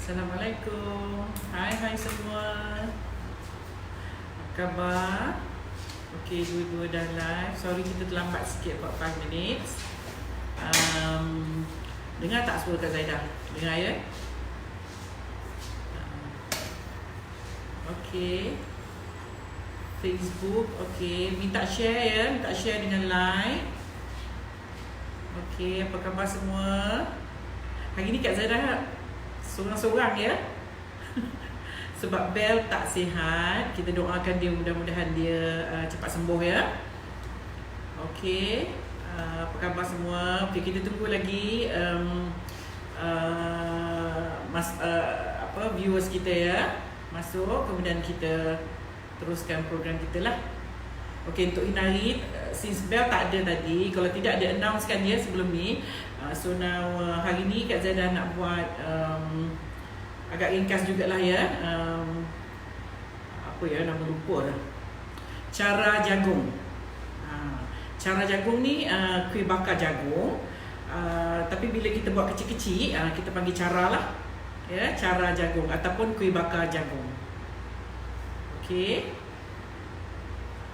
Assalamualaikum. Hai semua. Apa khabar? Okey, dua-dua dah live. Sorry kita terlambat sikit 45 minit. Dengar tak suara Kak Zaidah? Dengar ya? Okey. Facebook, okey. Minta share ya, minta share dengan like. Okey, apa khabar semua? Hari ni Kak Zaidah seorang-seorang ya. Sebab Bel tak sihat. Kita doakan dia, mudah-mudahan dia cepat sembuh ya. Okey, apa khabar semua? Okey, kita tunggu lagi viewers kita ya masuk, kemudian kita teruskan program kita lah. Okey, untuk Inari, since Bel tak ada tadi, kalau tidak ada announcekan dia sebelum ni. So now hari ni Kak Zaidah nak buat agak ringkas jugalah ya. Apa ya, nama lupa dah. Cara jagung. Cara jagung ni kuih bakar jagung. Tapi bila kita buat kecil-kecil, kita panggil cara lah. Ya, cara jagung ataupun kuih bakar jagung. Okey.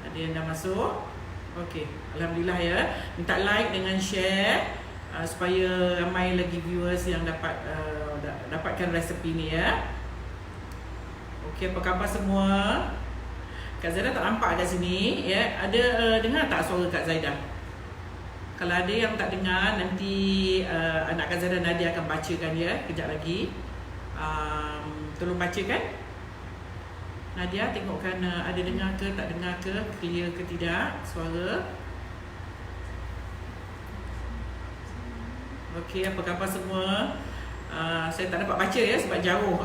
Ada yang dah masuk? Okey, alhamdulillah ya. Minta like dengan share supaya ramai lagi viewers yang dapatkan resepi ni ya. Okey, apa khabar semua? Kak Zaidah tak nampak kat sini ya. Ada dengar tak suara Kak Zaidah? Kalau ada yang tak dengar, nanti anak Kak Zaidah Nadia akan bacakan ya kejap lagi. Tolong bacakan. Nadia, tengokkan ada dengar ke tak dengar ke, clear ke tidak suara. Okey, apa khabar semua? Saya tak dapat baca ya sebab jauh,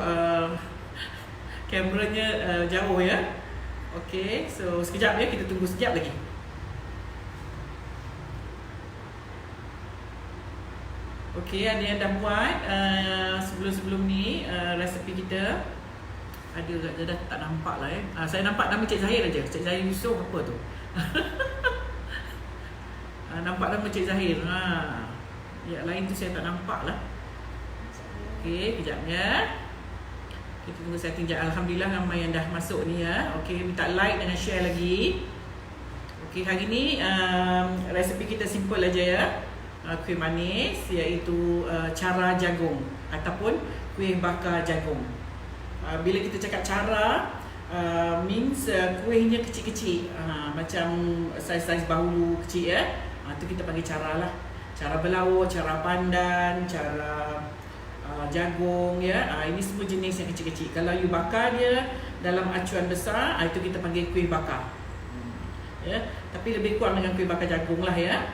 kameranya jauh ya. Okey, so sekejap ya, kita tunggu sekejap lagi. Okey, ada yang dah buat sebelum-sebelum ni resepi kita. Ada dah tak nampak lah ya. Saya nampak nama Cik Zahir aja. Cik Zahir Yusof apa tu? Nampak nama Cik Zahir. Yang lain tu saya tak nampak lah. Okey, kejapnya. Kita tunggu setting sekejap. Alhamdulillah ramai yang dah masuk ni ya. Okey, minta like dengan share lagi. Okey, hari ni resepi kita simple aja ya. Kuih manis, iaitu cara jagung ataupun kuih bakar jagung. Bila kita cakap cara, means kuihnya kecil-kecil, macam saiz-saiz bahulu kecil ya. Itu kita panggil cara lah. Cara berlauk, cara pandan, cara jagung ya. Ini semua jenis yang kecil-kecil. Kalau you bakar dia dalam acuan besar, itu kita panggil kuih bakar ya. Tapi lebih kurang dengan kuih bakar jagung lah ya.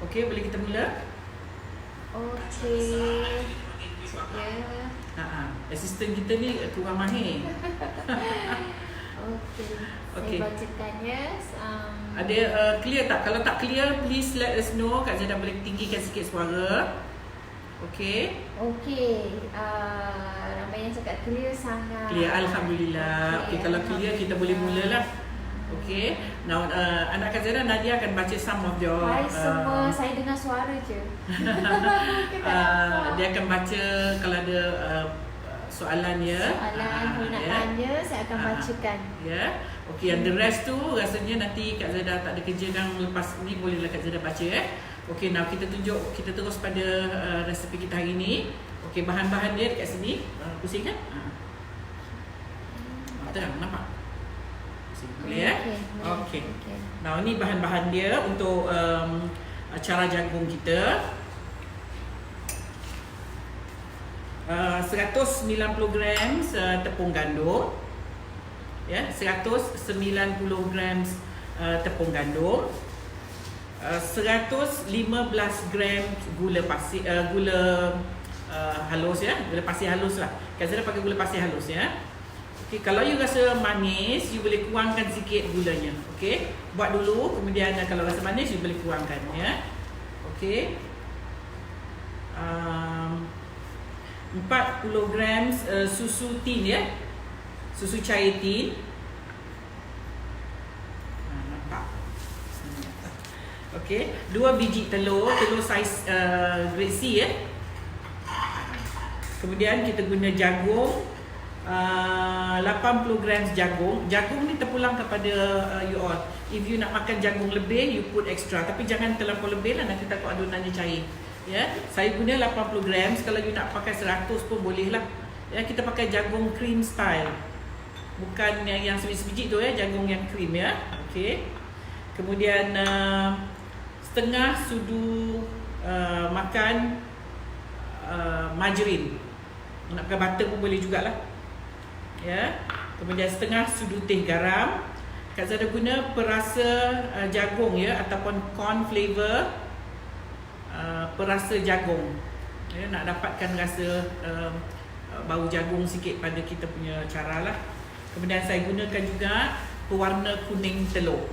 Okey, boleh kita mula? Okey. Asisten kita ni kurang mahir. Okey. Saya bacakan ya. Ada clear tak? Kalau tak clear, please let us know. Kak Zaidah boleh tinggikan sikit suara. Okey. Ramai yang cakap clear sangat. Clear, alhamdulillah. Okey, kalau clear kita boleh mulalah. Okey. Now anak Kak Zaidah Nadia akan baca some of your Hai semua, saya dengar suara je. Dia akan baca kalau ada soalan ya. Kalau nak tanya, saya akan bacakan. Ya. Okey, and the rest tu rasanya nanti Kak Zaidah tak ada kerja kan, lepas ni bolehlah Kak Zaidah baca ya. Okey, now kita terus pada resepi kita hari ni. Okey, bahan-bahan dia dekat sini. Pusing kan? Terang, nampak? Boleh ya? Okey. Now ni bahan-bahan dia untuk cara jagung kita. 190 gram tepung gandum. Ya, 190 gram tepung gandum. 115 gram gula pasir, halus ya, gula pasir halus lah. Kak Zaidah pakai gula pasir halus ya. Okay, kalau you rasa manis, you boleh kurangkan sikit gulanya. Okey, buat dulu, kemudian kalau rasa manis, you boleh kurangkan ya. Okey. 40 gram susu tin ya. Susu cair tin. Nampak. Okey, 2 biji telur saiz grade C ya. Kemudian kita guna jagung, 80 gram jagung. Jagung ni terpulang kepada you all. If you nak makan jagung lebih, you put extra. Tapi jangan terlampau lebih lah, nanti takut adonannya cair. Ya, saya guna 80 gram. Kalau you nak pakai 100 pun boleh lah. Ya, kita pakai jagung cream style. Bukan yang sebiji-sebiji tu ya, jagung yang cream ya. Okey. Kemudian setengah sudu makan margarin. Nak pakai butter pun boleh jugalah. Ya. Kemudian setengah sudu teh garam. Kak Zara guna perasa jagung ya, ataupun corn flavor, perasa jagung. Ya, nak dapatkan rasa bau jagung sikit pada kita punya cara lah. Kemudian saya gunakan juga pewarna kuning telur,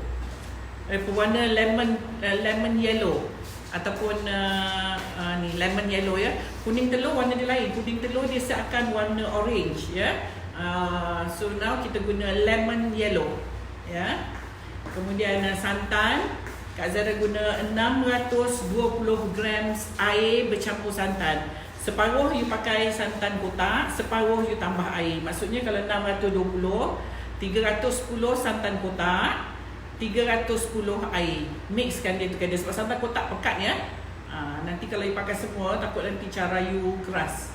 pewarna lemon yellow ataupun ni lemon yellow ya. Kuning telur warna dia lain. Kuning telur dia seakan warna orange ya. So now kita guna lemon yellow ya. Kemudian santan, Kak Zara guna 620 gram air bercampur santan. Separuh you pakai santan kotak, separuh you tambah air. Maksudnya kalau 620, 310 santan kotak, 310 air. Mixkan dia together sebab santan kotak pekat ya. Nanti kalau you pakai semua, takut nanti cara you keras.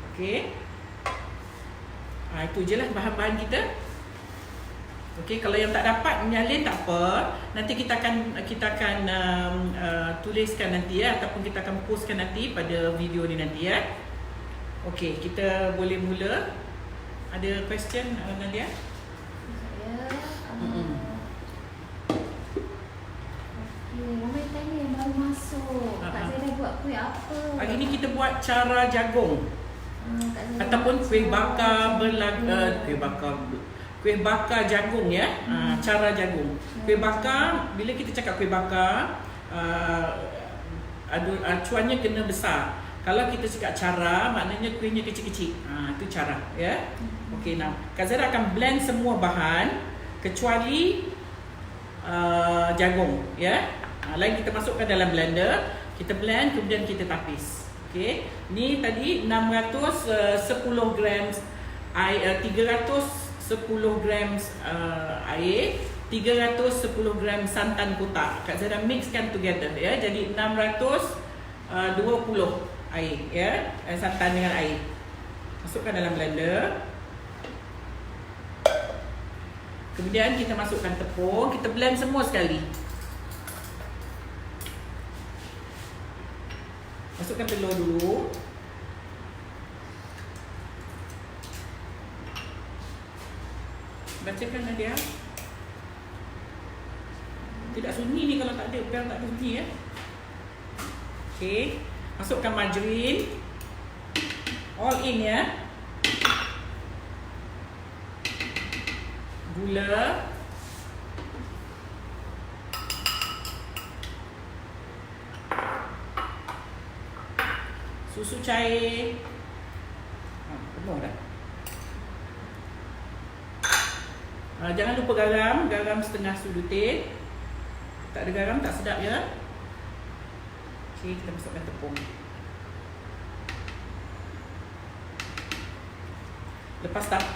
Okey. Itu je lah bahan-bahan kita. Okey, kalau yang tak dapat menyalin tak apa. Nanti kita akan tuliskan nanti ya, ataupun kita akan postkan nanti pada video ni nanti ya. Okey, kita boleh mula. Ada question Nadia? Saya ramai tanya yang baru masuk. Kak Zara buat kuih apa? Hari ni kita buat cara jagung. Ataupun kuih bakar kuih bakar jagung ya. Cara jagung. Kuih bakar, bila kita cakap kuih bakar, acuannya kena besar. Kalau kita cakap cara, maknanya kuihnya kecil-kecil. Itu cara ya. Okey, now Kak Zara akan blend semua bahan kecuali jagung ya. Lain kita masukkan dalam blender, kita blend, kemudian kita tapis. Okey, ni tadi 610 gram air, 310 gram air, 310 gram santan kotak. Kak Zara mixkan together ya. Jadi 620 air ya, santan dengan air. Masukkan dalam blender. Kemudian kita masukkan tepung, kita blend semua sekali. Masukkan telur dulu. Bacakan Nadia. Tidak sunyi ni kalau tak ada, bukan tak ada sunyi ya. Okey, masukkan margarin. All in ya. Gula. Susu cair. Penuh dah. Jangan lupa garam. Garam setengah sudu teh. Tak ada garam tak sedap ya. Okey, kita masukkan tepung.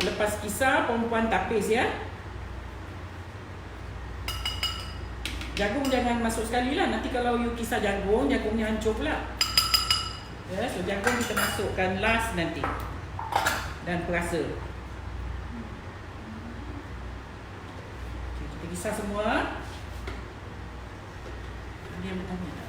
Lepas kisar, perempuan tapis ya. Jagung jangan masuk sekali lah. Nanti kalau you kisar jagung, jagungnya hancur pula. Ya, so jagung kita masukkan last nanti. Dan perasa. Okay, kita kisar semua. Dia bertanya tak?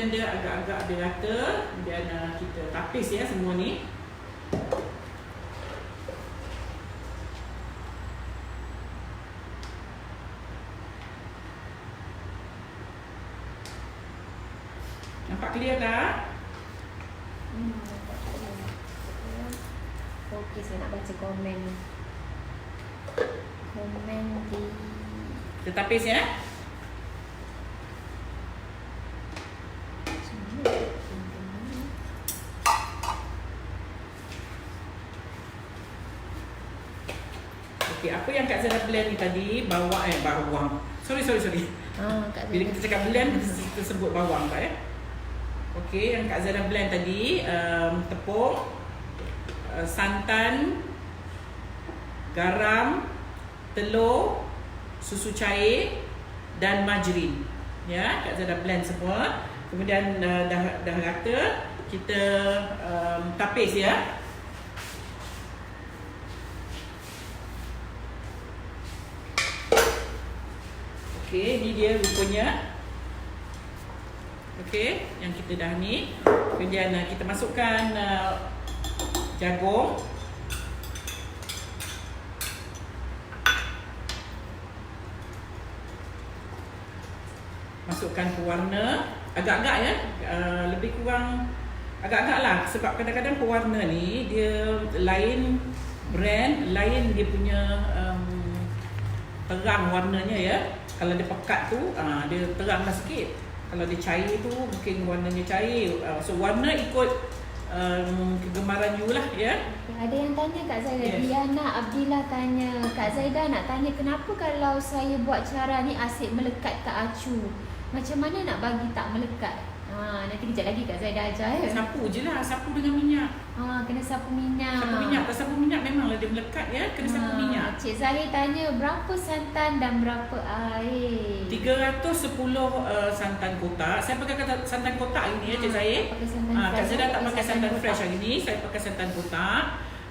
Dia agak-agak dia rata, kemudian kita tapis ya semua ni. Nampak clear tak? Okey, saya nak baca komen. Komen di Kita tapis ya. Okey, apa yang Kak Zaida blend ni tadi? Bawang. Sorry. Kak Bila Zaida. kita cakap blend, kita sebut bawang tak ya? Okey, yang Kak Zaida blend tadi, tepung, santan, garam, telur, susu cair dan margarin. Ya, Kak Zaida blend semua. Kemudian dah rata, kita tapis ya. Okey, ni dia rupanya. Okey, yang kita dah ni. Kemudian kita masukkan jagung. Masukkan pewarna agak-agak ya, lebih kurang agak-agak lah, sebab kadang-kadang pewarna ni dia lain brand, lain dia punya terang warnanya ya. Kalau dia pekat tu dia teranglah sikit. Kalau dia cair tu mungkin warnanya cair. So warna ikut kegemaran you lah ya. Ada yang tanya Kak Zaida, Yes. Diana Abdillah tanya, Kak Zaida nak tanya kenapa kalau saya buat cara ni asyik melekat ke acu? Macam mana nak bagi tak melekat? Nanti kejap lagi Kak Zaida ajar ya. Sapu je lah, sapu dengan minyak. Kena sapu minyak. Sapu minyak, tak sapu minyak memanglah dia melekat ya, kena sapu minyak. Cik Zahir tanya berapa santan dan berapa air? 310 santan kotak. Saya pakai santan kotak hari ni ya Cik Zahir. Pakai santan Kak fresh. Zaida tak pakai santan kotak. fresh hari ni, saya pakai santan kotak.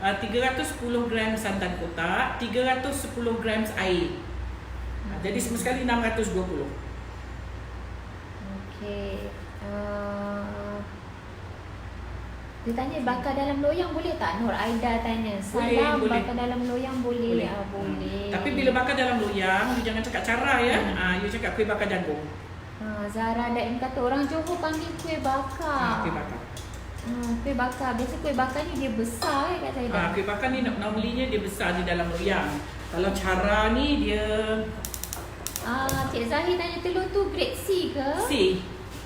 310 gram santan kotak, 310 gram air. Jadi semua sekali 620. Okey. Dia tanya bakar dalam loyang boleh tak? Nur Aida tanya. Salam Boleh. bakar dalam loyang boleh. Boleh. Boleh. Tapi bila bakar dalam loyang, you jangan cakap cara ya. You cakap kuih bakar jagung. Zara Daim kata orang Johor panggil kuih bakar. Kuih bakar. Kuih bakar. Biasa kuih bakar ni dia besar Kak Zaida. Kuih bakar ni normally dia besar di dalam loyang. Kalau cara ni dia Cik Zahir tanya telur tu grade C ke? C.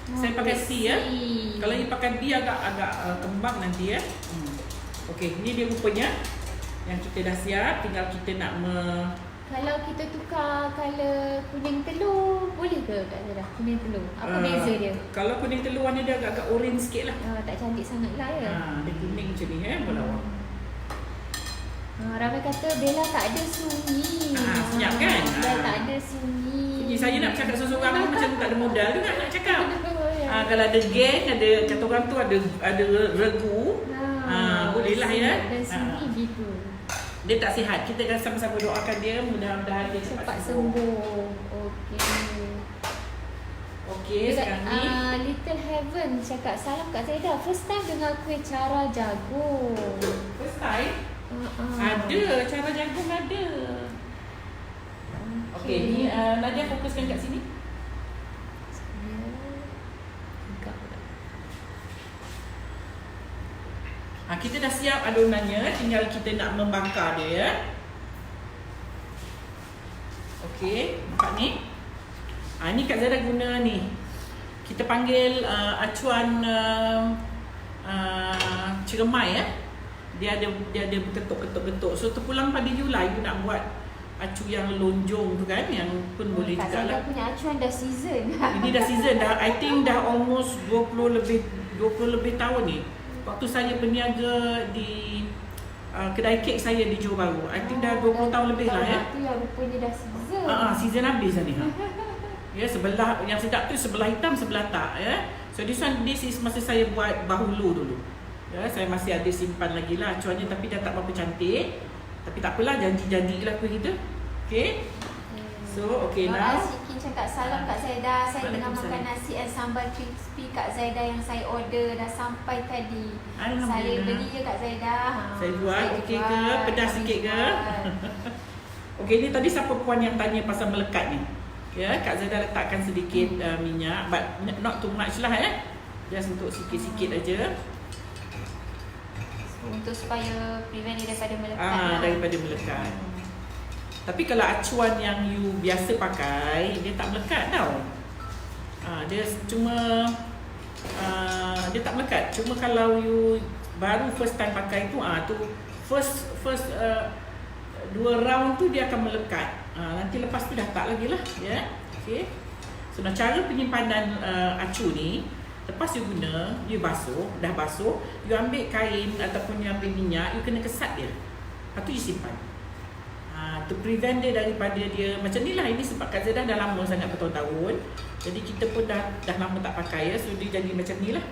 Saya pakai grade C ya. C. Kalau you pakai B agak kembang nanti ya. Okey, ni dia rupanya yang kita dah siap, tinggal kita nak Kalau kita tukar color kuning telur, boleh ke Kak Zaida? Kuning telur. Apa beza dia? Kalau kuning telur warna dia agak-agak orange sikit lah. Tak cantik sangat lah ya. Dia kuning macam ni berlawan. Ramai kata Bella tak ada sunyi. Senyap kan? Bella tak ada sunyi. Jadi saya nak bercakap seorang-seorang tu macam tak ada modal juga nak cakap. Ya. Kalau ada geng, ada kata orang tu ada regu, bolehlah ya. Dan sunyi gitu. Dia tak sihat. Kita akan sama-sama doakan dia, mudah-mudahan dia Cepat cepat sembuh. Okey. Okey, sekarang ni Little Heaven cakap salam Kak Zaida. First time dengar kuih cara jagung. first time ada cara jagung ada. Okey, ni Nadia fokuskan kat sini. Kita dah siap adonannya, tinggal kita nak membakar dia ya. Okey, nampak ni? Ni Kak Zaida guna ni. Kita panggil acuan ceremai ya. Dia ada berketuk-ketuk-ketuk. So terpulang pada you lah, you nak buat acu yang lonjong tu kan, yang pun boleh Kak juga Zaida lah. punya acuan dah season. Ini dah season dah, I think dah almost 20 lebih tahun ni. Waktu saya berniaga di kedai kek saya di Johor Bahru, I think dah 20 tahun lebih lah ya. Itu yang rupanya dah season. Season habis dah ni. Ya, sebelah yang sedap tu sebelah hitam, sebelah tak ya. So this is masa saya buat bahulu dulu. Ya, saya masih ada simpan lagi lah acuannya, tapi dah tak berapa cantik. Tapi tak apalah, janji-janjilah kuih kita. Okay. So okay now. Sikin cakap salam Kak Zaida. Saya tengah Waalaikumsalam. makan nasi and sambal crispy Kak Zaida yang saya order dah sampai tadi. Saya Alhamdulillah. beli je Kak Zaida. Saya buat, okey ke? Pedas sikit ke? Okey, ni tadi siapa puan yang tanya pasal melekat ni. Ya, Kak Zaida letakkan sedikit minyak, but not too much lah ya. Just untuk sikit-sikit aja. Untuk supaya prevent dia daripada melekat. Daripada melekat. Tapi kalau acuan yang you biasa pakai, dia tak melekat tau. Dia cuma dia tak melekat. Cuma kalau you baru first time pakai tu, tu first 2 round tu dia akan melekat. Nanti lepas tu dah tak lagi lah, ya. Okey. So cara penyimpanan acu ni, lepas you guna, you basuh, dah basuh, you ambil kain ataupun you ambil minyak, you kena kesat dia. Lepas tu you simpan. To prevent dia daripada dia macam ni lah. Ini sebab Kak Zaidah dah lama sangat bertahun-tahun, jadi kita pun dah lama tak pakai ya. So dia jadi macam ni lah.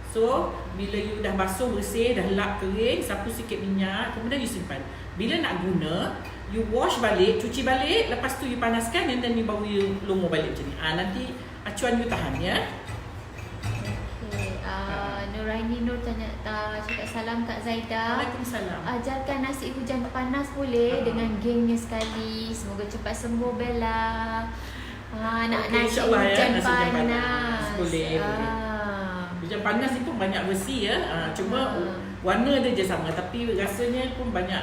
So bila you dah basuh bersih, dah lap kering, sapu sikit minyak, kemudian you simpan. Bila nak guna, you wash balik, cuci balik, lepas tu you panaskan, and then you baru you lumur balik macam ni. Nanti acuan you tahan ya. Nuraini Nur cakap salam Kak Zaidah. Waalaikumsalam. Ajarkan nasi hujan panas boleh dengan gengnya sekali. Semoga cepat sembuh Bella. Nak nasi hujan panas. Boleh. Hujan panas ni pun banyak versi ya. Cuma warna dia je sama, tapi rasanya pun banyak.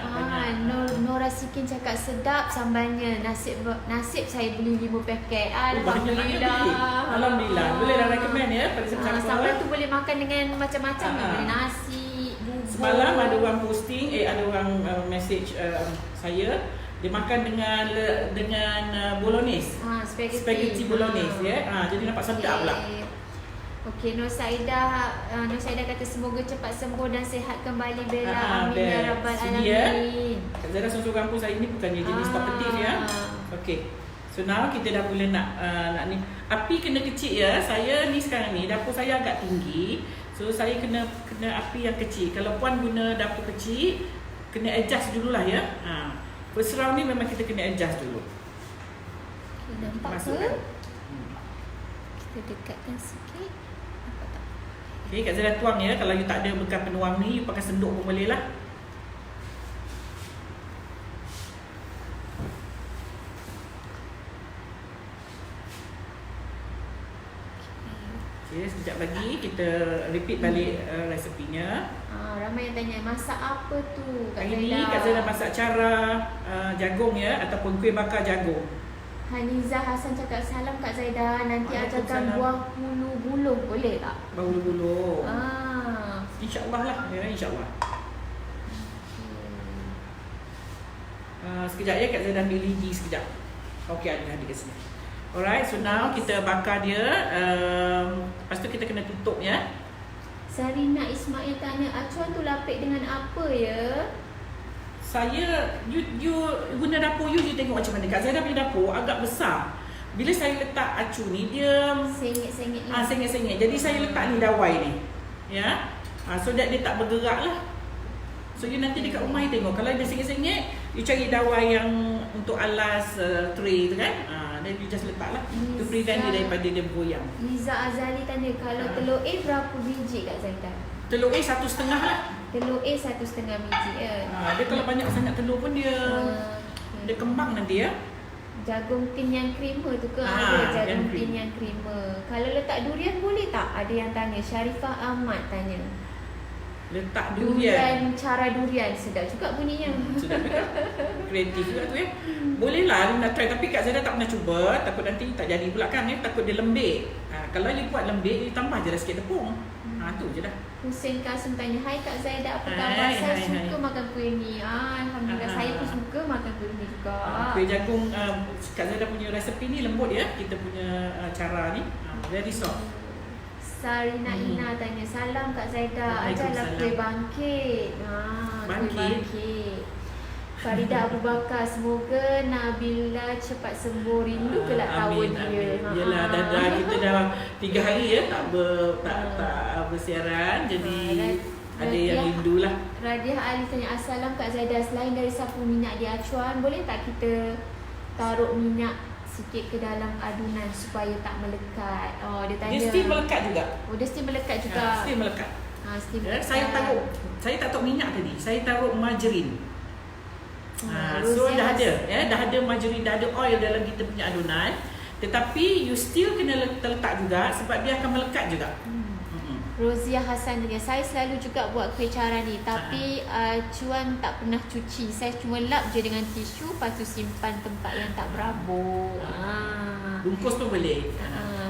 Nora Sikin cakap sedap sambalnya. Nasib saya beli 5 paket. Alhamdulillah. Boleh dah recommend ya pada siapa-siapa. Sambal tu boleh makan dengan macam-macam. Boleh nasi, bubur. Semalam ada orang posting, ada orang message saya, dia makan dengan bolognese. Spaghetti bolognese ya. Jadi nampak sedap pula. Okey, Nur Saidah kata semoga cepat sembuh dan sihat kembali Bella. Amin ya rabbal alamin. Kak Zaidah seorang pun saya ni bukannya jenis talkative ya. Okey. So now kita dah mula nak ni. Api kena kecil ya. Saya ni sekarang ni dapur saya agak tinggi. So saya kena api yang kecil. Kalau puan guna dapur kecil, kena adjust dululah ya. First round ni memang kita kena adjust dulu. Okay, nampak ke? Kita dekatkan sikit. Okay, Kak Zaidah tuang ya. Kalau you tak ada bekas penuang ni, you pakai senduk pun boleh lah. Okay, sekejap lagi kita repeat balik resepinya. Ramai yang tanya, masak apa tu Kak Zaidah? Hari ni Kak Zaidah masak cara jagung ya, ataupun kuih bakar jagung. Haniza Hassan cakap salam Kak Zaidah. Nanti ajarkan buah bulu-buluh boleh tak? Buah bulu-buluh. InsyaAllah lah ya, insyaAllah. Sekejap ya, Kak Zaidah ambil lidi sekejap. Okey, ada kat sini. Alright, so now kita bakar dia. Lepas tu kita kena tutup ya. Sarina Ismail tanya, acuan tu lapik dengan apa ya? Saya, you guna dapur you tengok macam mana. Kak Zaidah punya dapur agak besar. Bila saya letak acu ni, dia sengit-sengit ni. Sengit-sengit. Jadi saya letak ni dawai ni. Ya. So that dia tak bergerak lah. So you nanti dekat rumah you tengok. Kalau dia sengit-sengit, you cari dawai yang untuk alas tray tu kan. Dan you just letak lah. To prevent dia daripada dia bergoyang. Liza Azali tanya, kalau telur A berapa biji Kak Zaidah? Telur A 1,5 lah. Telur A 1,5 biji ya. Dia kalau banyak sangat telur pun dia kembang nanti ya. Jagung tin yang creamer tu ke? Ada jagung tin yang creamer. Kalau letak durian boleh tak? Ada yang tanya. Syarifah Ahmad tanya. Letak durian. Cara durian sedap juga bunyinya. Sedap juga. Kreatif juga tu ya. Boleh lah nak try, tapi Kak Zaidah tak pernah cuba. Takut nanti tak jadi pula kan ya. Takut dia lembik. Kalau you buat lembik, you tambah je lah sikit tepung. Tu je dah. Hussein Kasum tanya, hai Kak Zaidah, apa khabar? Saya suka makan kuih ni. Alhamdulillah, saya pun suka makan kuih ni juga. Kuih jagung, Kak Zaidah punya resepi ni lembut ya. Kita punya cara ni very soft. Sarina Ina tanya, salam Kak Zaidah, ajarlah kuih bangkit. Kuih bangkit. Farida Abu Bakar, semoga Nabila cepat sembuh. Rindu kelak tahun dia. Yalah, dah kita dah 3 hari ya tak bersiaran, jadi ada yang rindu lah. Radiah Ali tanya, assalam Kak Zaidah, selain dari sapu minyak di acuan, boleh tak kita taruh minyak sikit ke dalam adunan supaya tak melekat? Dia tanya. Dia still melekat juga. Dia still melekat juga. Still melekat. Still melekat. Saya tak taruh minyak tadi. Saya taruh margarin. So dah ada margarin, dah ada oil dalam kita punya adunan. Tetapi you still kena letak juga sebab dia akan melekat juga. Rozia Hassan tanya, saya selalu juga buat kuih cara ni, tapi Cuan tak pernah cuci. Saya cuma lap je dengan tisu, lepas tu simpan tempat yang tak berabuk. Bungkus pun boleh.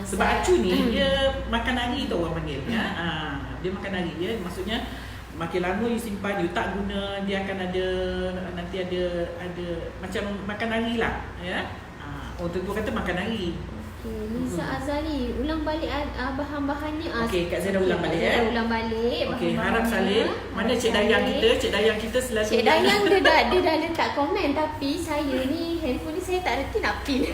Sebab acu ni dia makan hari tu orang panggil ya. Dia makan hari dia, maksudnya makin lama you simpan, you tak guna, dia akan ada nanti ada macam makan hari lah ya. Orang tua kata makan hari. Lisa Azali, ulang balik bahan-bahannya. Okey, Kak Zaida ulang balik ya. Ulang balik. Okey, harap salin. Mana Cik Dayang kita? Cik Dayang kita selalu Cik Dayang dia dah letak komen, tapi saya ni handphone ni saya tak reti nak pin.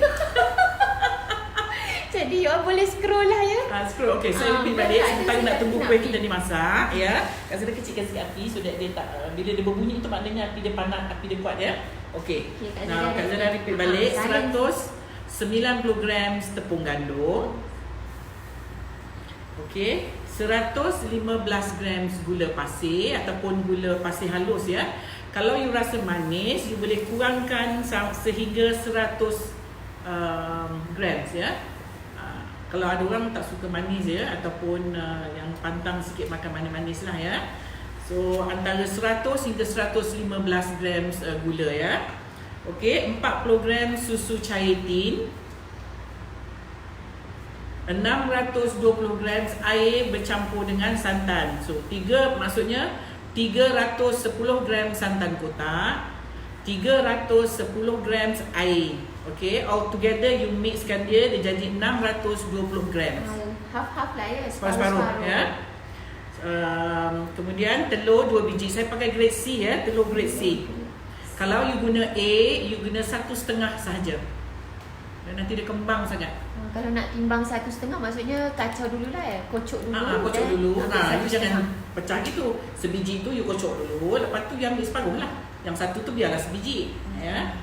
Jadi you boleh scroll lah ya. Scroll. Okey, saya repeat balik sementara nak tunggu kuih kita ni masak ya. Kak Zaida kecilkan sikit api so that dia tak bila dia berbunyi tu maknanya api dia panas, api dia kuat ya. Okey. Nah, Kak Zaida repeat balik 90 gram tepung gandum. Okey, 115 gram gula pasir ataupun gula pasir halus ya. Kalau you rasa manis, you boleh kurangkan sehingga 100 grams ya. Kalau ada orang tak suka manis ya ataupun yang pantang sikit makan manis-manis lah ya. So antara 100 hingga 115 grams gula ya. Okey, 40 gram susu cair tin, 620 gram air bercampur dengan santan. So 3 maksudnya 310 gram santan kotak, 310 gram air. Okey, all together you mixkan dia jadi 620 gram. Half-half lah ya, separuh ya. Kemudian telur 2 biji. Saya pakai grade C ya, telur grade C. Kalau you guna A, you guna 1,5 sahaja. Dan nanti dia kembang sangat. Kalau nak timbang 1,5 maksudnya kacau dulu lah ya, kocok dulu. Kocok dulu. You jangan pecah gitu. Sebiji tu you kocok dulu, lepas tu you ambil separuh lah. Yang satu tu biarlah sebiji. Ya.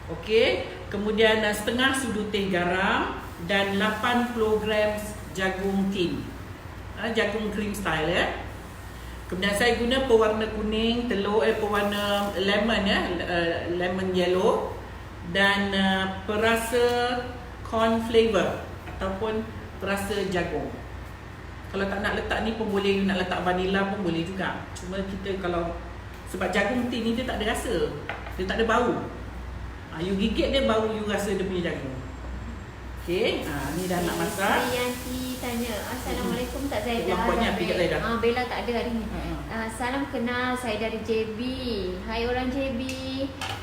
Okey. Kemudian setengah sudu teh garam dan 80 gram jagung tin. Jagung cream style ya. Kemudian saya guna pewarna kuning, pewarna lemon ya, lemon yellow dan perasa corn flavor ataupun perasa jagung. Kalau tak nak letak ni pun boleh, nak letak vanilla pun boleh juga. Cuma kita kalau sebab jagung tin ni dia tak ada rasa, dia tak ada bau. You gigit dia baru you rasa dia punya jagung. Okey, ni dah nak masak. Yanti tanya, Assalamualaikum Kak Zaida. Bella tak ada hari ni. Salam kenal, saya dari JB. Hai orang JB.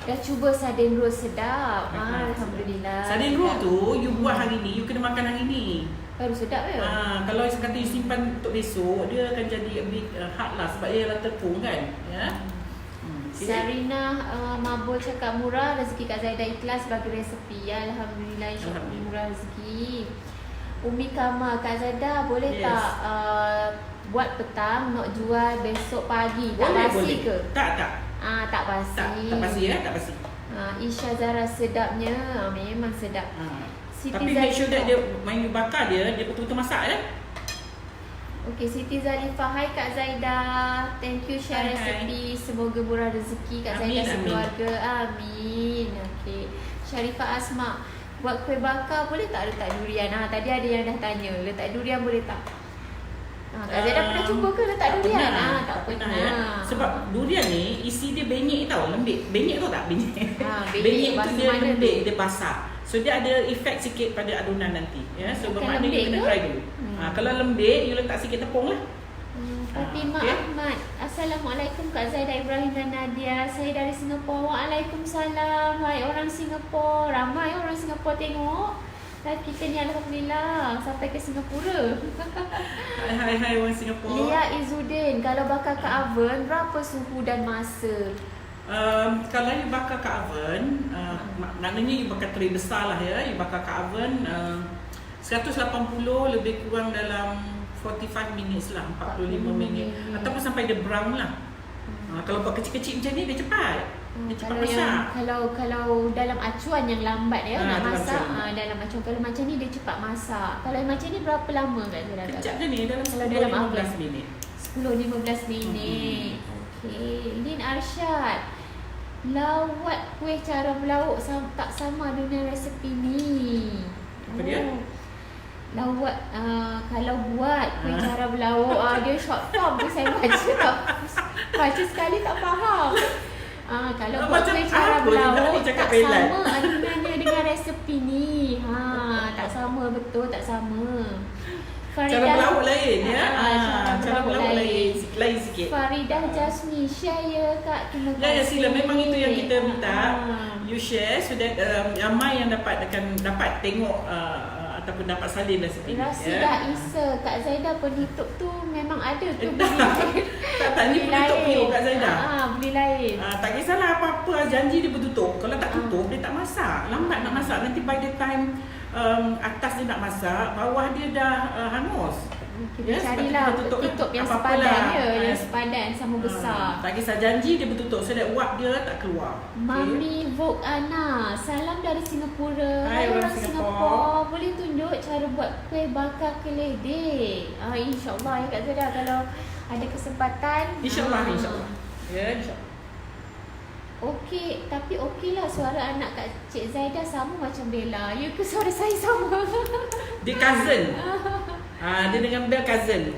Dah cuba sarden roll sedap. Alhamdulillah. Sarden roll tu you buat hari ni, you kena makan hari ni. Baru sedap ya? Kalau kata you simpan untuk besok, dia akan jadi a bit hard lah sebab dia dah tepung kan. Ya. Sarina Mabul cakap murah, rezeki Kak Zaida ikhlas bagi resepi. Alhamdulillah, insyaAllah murah rezeki. Umi Kamal, Kak Zaida boleh tak buat petang nak jual besok pagi? Tak basi ke? Tak. Tak basi. Tak basi ya, tak basi. Isya Zara sedapnya, memang sedap. Tapi make sure that dia main you bakar dia betul-betul masak ya. Okey, Siti Zalifah. Hai Kak Zaida. Thank you share resepi. Semoga murah rezeki Kak Zaida sekeluarga. Amin. Okey. Syarifah Asma. Buat kuih bakar boleh tak letak durian? Tadi ada yang dah tanya. Letak durian boleh tak? Kak Zaida pernah cuba ke letak durian? Tak pernah. Ya. Sebab durian ni isi dia benyek tau. Lembik. Benyek tau tak? Benyek. Benyek tu dia lembik. Dia basah. So dia ada efek sikit pada adunan nanti. Ya. So bermakna you kena try dulu. Kalau lembik, you letak sikit tepung lah. Fatimah Ahmad. Assalamualaikum Kak Zaida, Ibrahim dan Nadia. Saya dari Singapura. Waalaikumsalam. Hai orang Singapura. Ramai orang Singapura tengok. Dan kita ni Alhamdulillah sampai ke Singapura. Hai orang Singapura. Lia Izzuddin. Kalau bakar ke oven, berapa suhu dan masa? Kalau you bakar ke oven, maknanya you bakar tray besar lah ya. You bakar ke oven 180 lebih kurang dalam 45 minutes lah, 45 minit ataupun sampai dia brown lah. Kalau buat kecil-kecil macam ni dia cepat. Dia cepat masak. Kalau dalam acuan yang lambat ya nak masak, dalam acuan kalau macam ni dia cepat masak. Kalau macam ni berapa lama Kak Zaida? Kejap je ni dalam 10-15 minit. 10-15 minit. Okey. Lin Arsyad. Lawat kuih cara berlauk tak sama dengan resepi ni. Apa dia? lawak, kalau buat kuih cara berlawak, dia short form tu saya baca sekali tak faham. Kalau buat Macam kuih cara apa dia nak berlawak cakap tak pelan? sama adunannya dengan resepi ni. Tak sama, betul tak sama. Cara berlawak lain ya. Cara berlawak berlawak lain sikit. Faridah Jasmine share ya Kak, terima kasih. Ya sila, memang itu yang kita minta. You share so that ramai yang dapat tengok ataupun dapat salin resipi ni. Rasidah Isa, Kak Zaidah penutup tu memang ada tu beli Tak ni penutup pio Kak Zaidah. Beli lain. Tak kisahlah apa-apa, janji dia bertutup. Kalau tak tutup dia tak masak. Lambat nak masak, nanti by the time atas dia nak masak, bawah dia dah hangus. Kita carilah tutup yang sepadan dia, yang sepadan sama besar. Tak kisah, janji dia bertutup so that wap dia tak keluar. Mami Vok Ana, salam dari Singapura. Hai orang Singapura. Boleh tunjuk cara buat kuih bakar keledek? InsyaAllah ya Kak Zaidah, kalau ada kesempatan. InsyaAllah. Ya, insyaAllah. Okey, tapi okeylah suara anak Kak Cik Zaidah sama macam Bella. Ya ke suara saya sama? Dia cousin. Dia dengan Bella cousin.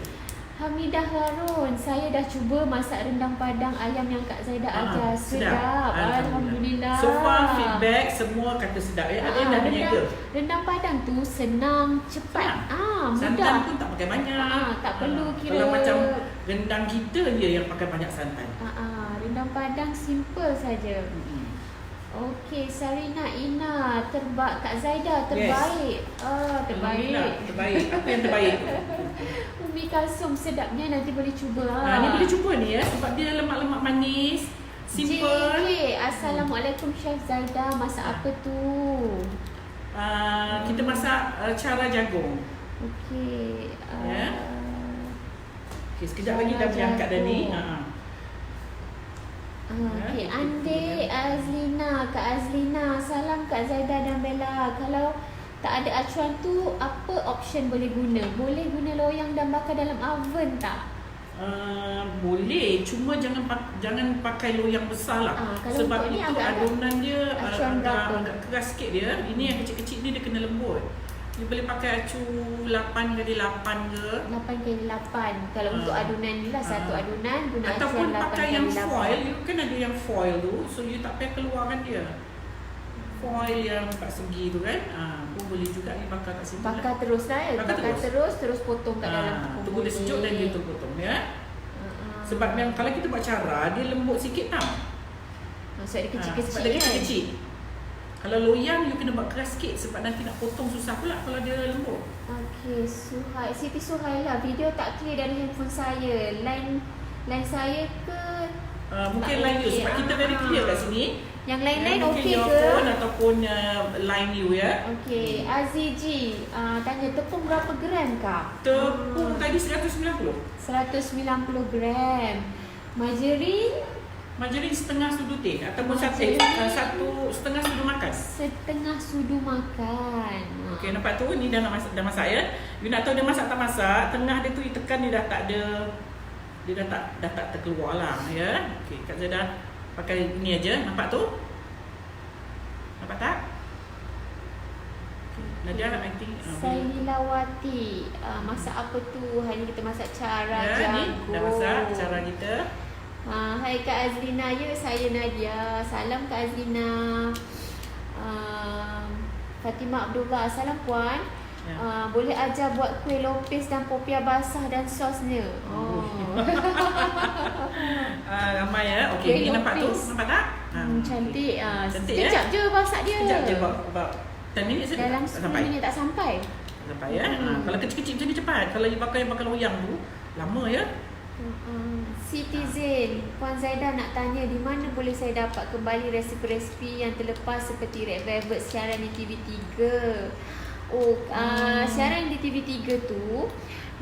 Hamidah Harun, saya dah cuba masak rendang padang ayam yang Kak Zaidah ajar. Sedap. Alhamdulillah. So far feedback semua kata sedap. Ada yang dah berniaga. Rendang padang tu senang, cepat. Mudah. Santan pun tak pakai banyak. Tak perlu kira. Kalau macam rendang kita dia yang pakai banyak santan. Rendang padang simple saja. Okey, Sarina Ina, Kak Zaidah terbaik. Terbaik. Apa yang terbaik? Umi Kalsum sedapnya, nanti boleh cuba. Ni boleh cuba ni ya, sebab dia lemak-lemak manis, simple. Assalamualaikum Chef Zaidah, masak apa tu? Kita masak cara jagung. Okey. Okey, sekejap lagi dah boleh angkat dah ni. Okey, Ande Azlina, Kak Azlina, salam Kak Zaidah dan Bella. Kalau tak ada acuan tu, apa option boleh guna? Boleh guna loyang dan bakar dalam oven tak? Boleh, cuma jangan pakai loyang besar lah. Sebab itu adunan dia agak keras sikit dia. Ini yang kecil-kecil ni dia kena lembut. Dia boleh pakai acu 8x8 ke 8x8. Kalau untuk adunan ni lah, satu adunan guna ataupun acuan 8x8. pakai yang foil. You kan ada yang foil tu, so you tak payah keluarkan dia. Foil yang 4 segi tu kan, pun boleh juga you bakar kat situ. Bakar terus lah ya. Bakar terus potong kat dalam. Tunggu dia sejuk dan dia potong ya. Sebab yang kalau kita buat cara, dia lembut sikit tau. Sebab dia kecil-kecil sebab dia kecil-kecil. Kalau loyang, you kena buat keras sikit sebab nanti nak potong susah pula kalau dia lembut. Okey, Siti Suhaila, video tak clear dari handphone saya. Line saya ke? Mungkin line you sebab kita very clear kat sini. Yang lain-lain okey ke? Mungkin your phone ataupun line you ya. Okey, Aziji tanya tepung berapa gram Kak? Tepung tadi 190. 190 gram. Margarin setengah sudu teh ataupun setengah sudu makan. Setengah sudu makan. Okey, nampak tu ni dah masak ya. You nak tahu dia masak tak masak, tengah dia tu you tekan dia dah tak ada, dia dah tak terkeluar lah ya. Okey, Kak Zaidah pakai ni aja, nampak tu? Nampak tak? Nadia I think Sailawati, masak apa tu? Hari ni kita masak cara jagung. Ni dah masak cara kita. Hai Kak Azlina, ya saya Nadia. Salam Kak Azlina. Fatimah Abdullah, salam puan. Boleh ajar buat kuih lopis dan popiah basah dan sosnya. Ramai ya. Okey, ni nampak tu, nampak tak? Cantik. Cantik sekejap je masak dia. Sekejap je about 10 minit saja. Dalam 10 minit tak sampai. Sampai ya. Kalau kecil-kecil macam ni cepat. Kalau you pakai loyang tu lama ya. Citizen, Puan Zaidah nak tanya di mana boleh saya dapat kembali resipi-resipi yang terlepas seperti Red Velvet siaran di TV3. Siaran di TV3 tu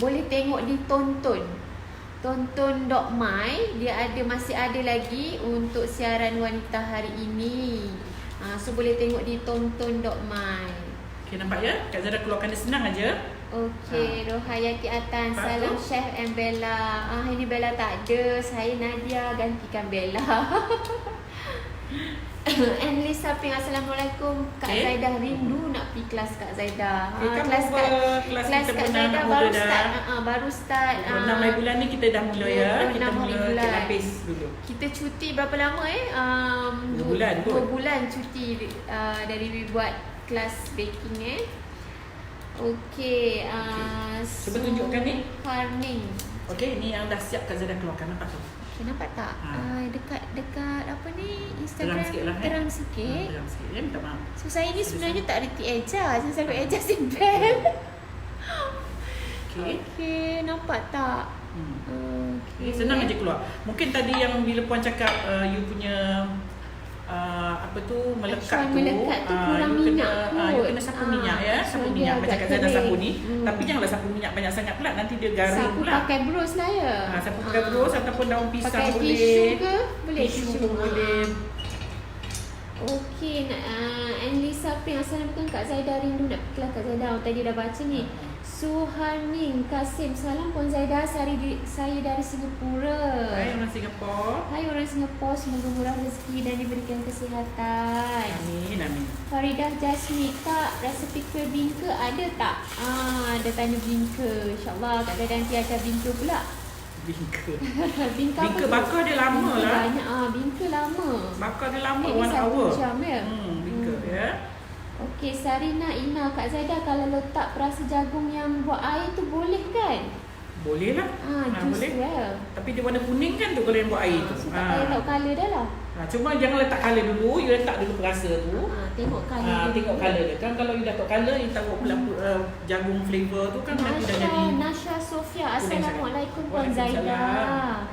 boleh tengok di tonton.my. Dia masih ada lagi untuk siaran wanita hari ini. So boleh tengok di tonton.my. Okey, nampak ya? Kak Zaidah keluarkan dia senang aja. Okey, Rohayati Atan, salam Chef and Bella. Ini Bella tak ada, saya Nadia gantikan Bella. And Lisa Ping, Assalamualaikum. Kak Zaidah rindu nak pergi kelas Kak Zaidah. Kelas Kak Zaidah baru start. 6 bulan ni kita dah mula ya. Kita mula lapis dulu. Kita cuti berapa lama 2 bulan kot. 2 bulan cuti dari buat kelas baking Okey. Cuba tunjukkan ni. Farming. Okey, ni yang dah siap Kak Zaidah keluarkan, nampak tu? Nampak tak? Dekat apa ni Instagram terang sikit lah, terang sikit. Terang sikit ya, minta maaf. So saya ni sebenarnya tak reti eja, saya selalu eja simple. Okey, nampak tak? Okay. Senang aja keluar. Mungkin tadi yang bila puan cakap you punya apa tu melekat tu kurang minyak you kena sapu minyak ya, sapu minyak macam Kak Zaidah sapu ni. Tapi janganlah sapu minyak banyak sangat pula, nanti dia garing pula. Sapu pakai bros lah ya. Sapu pakai bros ataupun daun pisang pakai boleh. Tisu ke? Boleh tisu boleh. Okey, Lisa Ping, Assalamualaikum Kak Zaidah, rindu nak pergi kelas Kak Zaidah. Tadi dah baca ni. Suhaning Kasim, salam Puan Zaidah, saya dari Singapura. Hai orang Singapura. Hai orang Singapura, semoga murah rezeki dan diberikan kesihatan. Amin, amin. Faridah Jasmine, Kak, resepi kuih bingka ada tak? Ada tanya bingka. InsyaAllah Kak Zaidah nanti ajar bingka pula. Bingka. Bingka bakar dia lama bingka lah. Banyak, bingka lama. Bakar dia lama, 1 1 hour. jam ya? Bingka ya. Okey, Sarina Ina, Kak Zaidah kalau letak perasa jagung yang buat air tu boleh kan? Boleh lah. Boleh. Ya. Tapi dia warna kuning kan tu kalau yang buat air tu. So tak payah tahu colour dah lah. Cuma jangan letak colour dulu, you letak dulu perasa tu. Tengok colour. Tengok colour dia. Kan kalau you dah tahu colour, you taruh pula jagung flavour tu kan nanti dah jadi. Nasha Sofia, Assalamualaikum Puan Zaidah.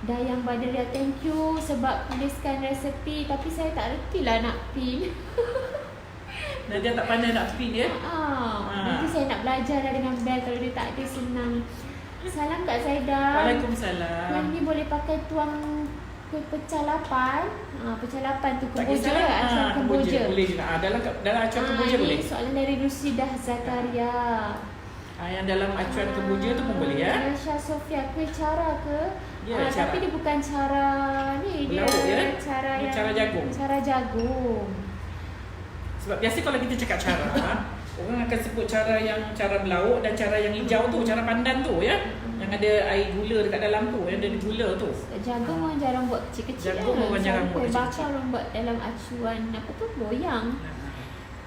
Dayang Badria, thank you sebab tuliskan resepi, tapi saya tak reti lah nak pin. Dia tak pandai nak pin ya. Nanti saya nak belajar dah dengan bel, kalau dia tak ada senang. Salam Kak Zaidah. Waalaikumsalam. Yang ni boleh pakai tuang pecah lapan. Pecah lapan tu kemboja, acuan kemboja. Boleh juga. Dalam acuan kemboja boleh. Soalan dari Rusidah Zakaria. Yang dalam acuan kemboja tu pun boleh ya. Nasha Sofia, kuih cara ke? Ya, cara. Tapi dia bukan cara ni, dia Belauk, ya? cara jagung. Cara jagung. Sebab biasa kalau kita cakap cara, orang akan sebut cara yang cara belauk dan cara yang hijau tu, cara pandan tu ya. Yang ada air gula dekat dalam tu, yang ada gula tu. Jagung orang jarang buat kecil-kecil. Jagung orang jarang buat kecil-kecil. Bakar orang buat dalam acuan apa tu, loyang.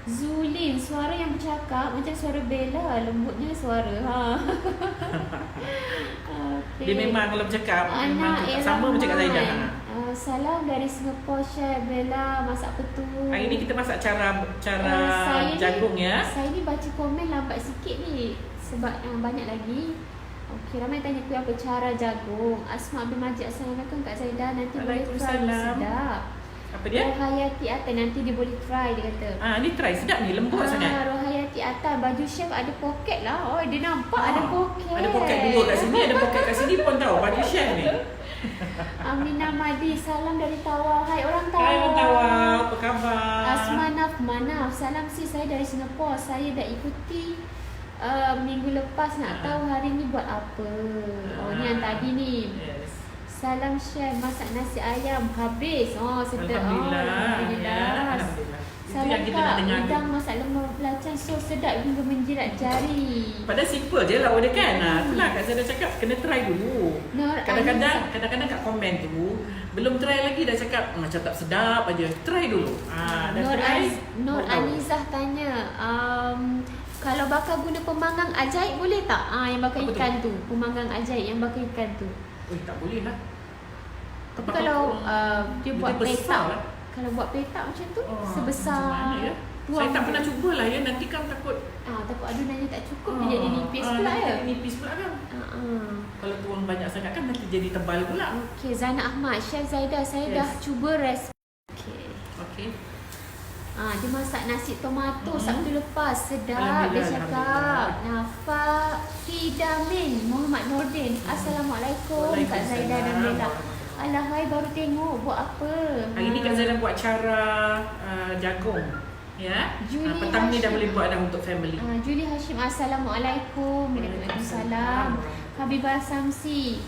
Zulin, suara yang bercakap macam suara Bella, lembutnya suara. Okay. Dia memang kalau bercakap memang sama macam Kak Zaidah. Salam dari Singapore, Chef Bella, masak apa tu? Hari ni kita masak cara jagung ya. Saya ni baca komen lambat sikit ni sebab banyak lagi. Okey, ramai tanya aku apa cara jagung. Asma bin Majid, Assalamualaikum Kak Zaidah, nanti boleh try, sedap. Apa dia? Rohayati Atta, nanti dia boleh try, dia kata. Ni try, sedap ni, lembut sangat. Rohayati Atta, baju chef ada poket lah. Oh, dia nampak ada poket. Ada poket dua kat sini, ada poket kat sini pun tahu baju chef ni. Aminah Madi, salam dari Tawau. Hai orang Tawau. Hai orang Tawau, apa khabar? Asmanaf Manaf, salam saya dari Singapura. Saya dah ikuti minggu lepas, nak tahu hari ni buat apa. Ni yang tadi ni. Yes. Salam chef, masak nasi ayam habis. Sedap. Alhamdulillah. Salam Kak, udang masak lemak belacan sos sedap hingga menjilat jari. Padahal simple je lah dia kan. Itulah Kak Zaidah cakap kena try dulu. Kadang-kadang kat komen tu belum try lagi dah cakap macam tak sedap aja. Try dulu. Nur Anizah tanya, kalau bakar guna pemanggang ajaib boleh tak? Yang bakar ikan tu, pemanggang ajaib yang bakar ikan tu. Tak boleh lah. Tapi kalau dia buat petak lah. Kalau buat petak macam tu sebesar ya? Saya tak pernah cubalah ya, nanti kan takut takut adunannya tak cukup, dia jadi nipis pula ya. Nipis pula kan. Kalau tuang banyak sangat kan nanti jadi tebal pula. Okey, Zana Ahmad, Chef Zaidah, saya dah cuba Okey. Dia masak nasi tomato Sabtu lepas, sedap dia cakap. Nafa Fidamin Muhammad Nordin, Assalamualaikum Kak Zaidah dan Bella. Alah, hai baru tengok buat apa. Hari ni Kak Zaidah buat cara jagung. Ya. Petang ni dah boleh buat dah untuk family. Julie Hashim, Assalamualaikum. Waalaikumsalam. Habibah Samsi,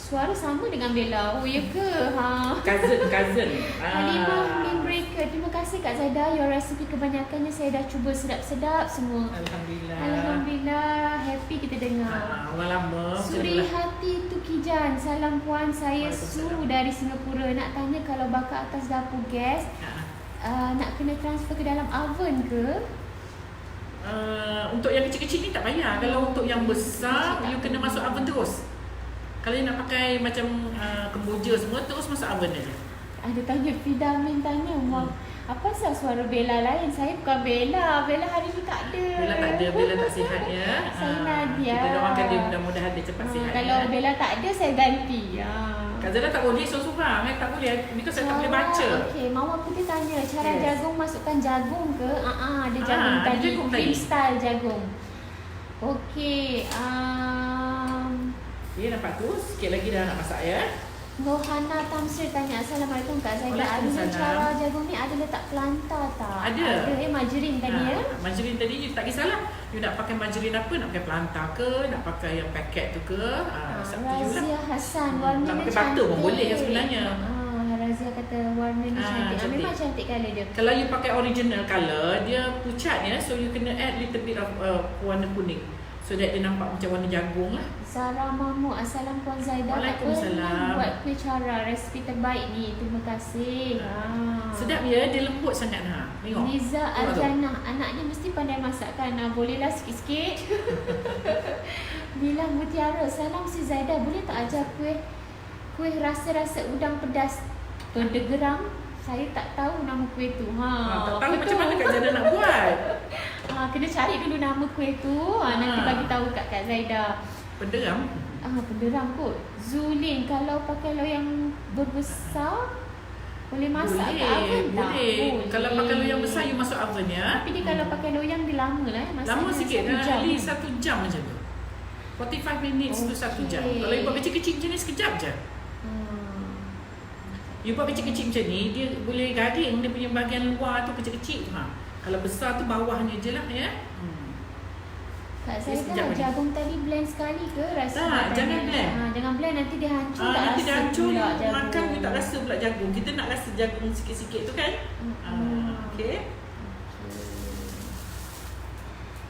suara sama dengan Bella. Oh ya ke? Cousin. Halimah Windbreaker. Terima kasih Kak Zaida. Your recipe kebanyakannya saya dah cuba sedap-sedap semua. Alhamdulillah. Happy kita dengar. Orang lama. Surihati Tukijan. Salam puan, saya Su dari Singapura. Nak tanya kalau bakar atas dapur gas, nak kena transfer ke dalam oven ke? Untuk yang kecil-kecil ni tak payah. Kalau untuk yang besar, you kena masuk oven terus. Kalau you nak pakai macam kemboja semua, terus masuk oven aja. Ada tanya, Fidamin tanya, apa asal suara Bella lain? Saya bukan Bella. Bella hari ni tak ada. Bella tak sihat ya. Saya Nadia. Kita doakan dia mudah-mudahan dia cepat sihat. Kalau Bella tak ada, saya ganti. Kak Zara tak boleh seorang-seorang. Tak boleh. Because saya tak boleh baca. Okey, Mama Putih tanya, cara jagung masukkan jagung ke? Ada jagung tadi. Jagung cream tadi. style jagung. Okey. Ya, nampak tu. Sikit lagi dah nak masak ya. Nohana Tamsir tanya, Assalamualaikum Kak Zaida. Ada cara jagung ni ada letak kelanta tak? Ada. Margarin tadi ya? Margarin tadi you tak kisahlah. You nak pakai margarin apa? Nak pakai pelanta ke? Nak pakai yang paket tu ke? Razia Hassan, warna nak pakai cantik. butter pun boleh sebenarnya. Razia kata warna ni cantik. Memang cantik colour dia. Kalau you pakai original colour, dia pucat ya. So you kena add little bit of warna kuning. So that dia nampak macam warna jagung lah. Zara Mamu, Assalam Puan Zaida. Waalaikumsalam. Buat kuih cara, resipi terbaik ni. Terima kasih. Sedap ya, dia lembut sangat Tengok. Liza Aljana, anaknya mesti pandai masak kan? Bolehlah sikit-sikit. Bila Mutiara, salam si Zaida. Boleh tak ajar kuih rasa-rasa udang pedas berdegeram? Saya tak tahu nama kuih tu. Tak tahu macam mana Kak Zaida nak buat. Kena cari dulu nama kuih tu. Nanti bagi tahu kat Kak Zaida. Penderam? Penderam kot. Zulin, kalau pakai loyang berbesar boleh masak kat oven tak? Boleh. Kalau pakai loyang besar you masuk oven ya. Tapi dia kalau pakai loyang dia lama lah masaknya. Lama sikit, jam. 1 jam macam tu. 45 minutes to 1 jam. Kalau you buat kecil-kecil macam ni sekejap je. You buat kecil-kecil macam ni, dia boleh garing dia punya bahagian luar tu kecil-kecil tu. Kalau besar tu bawahnya je lah ya. Kak Zaida, jagung tadi blend sekali ke rasa? Tak, jangan blend. Jangan blend, nanti dia hancur. Nanti dia hancur, jagung. makan you tak rasa pula jagung. Kita nak rasa jagung sikit-sikit tu kan. Okey.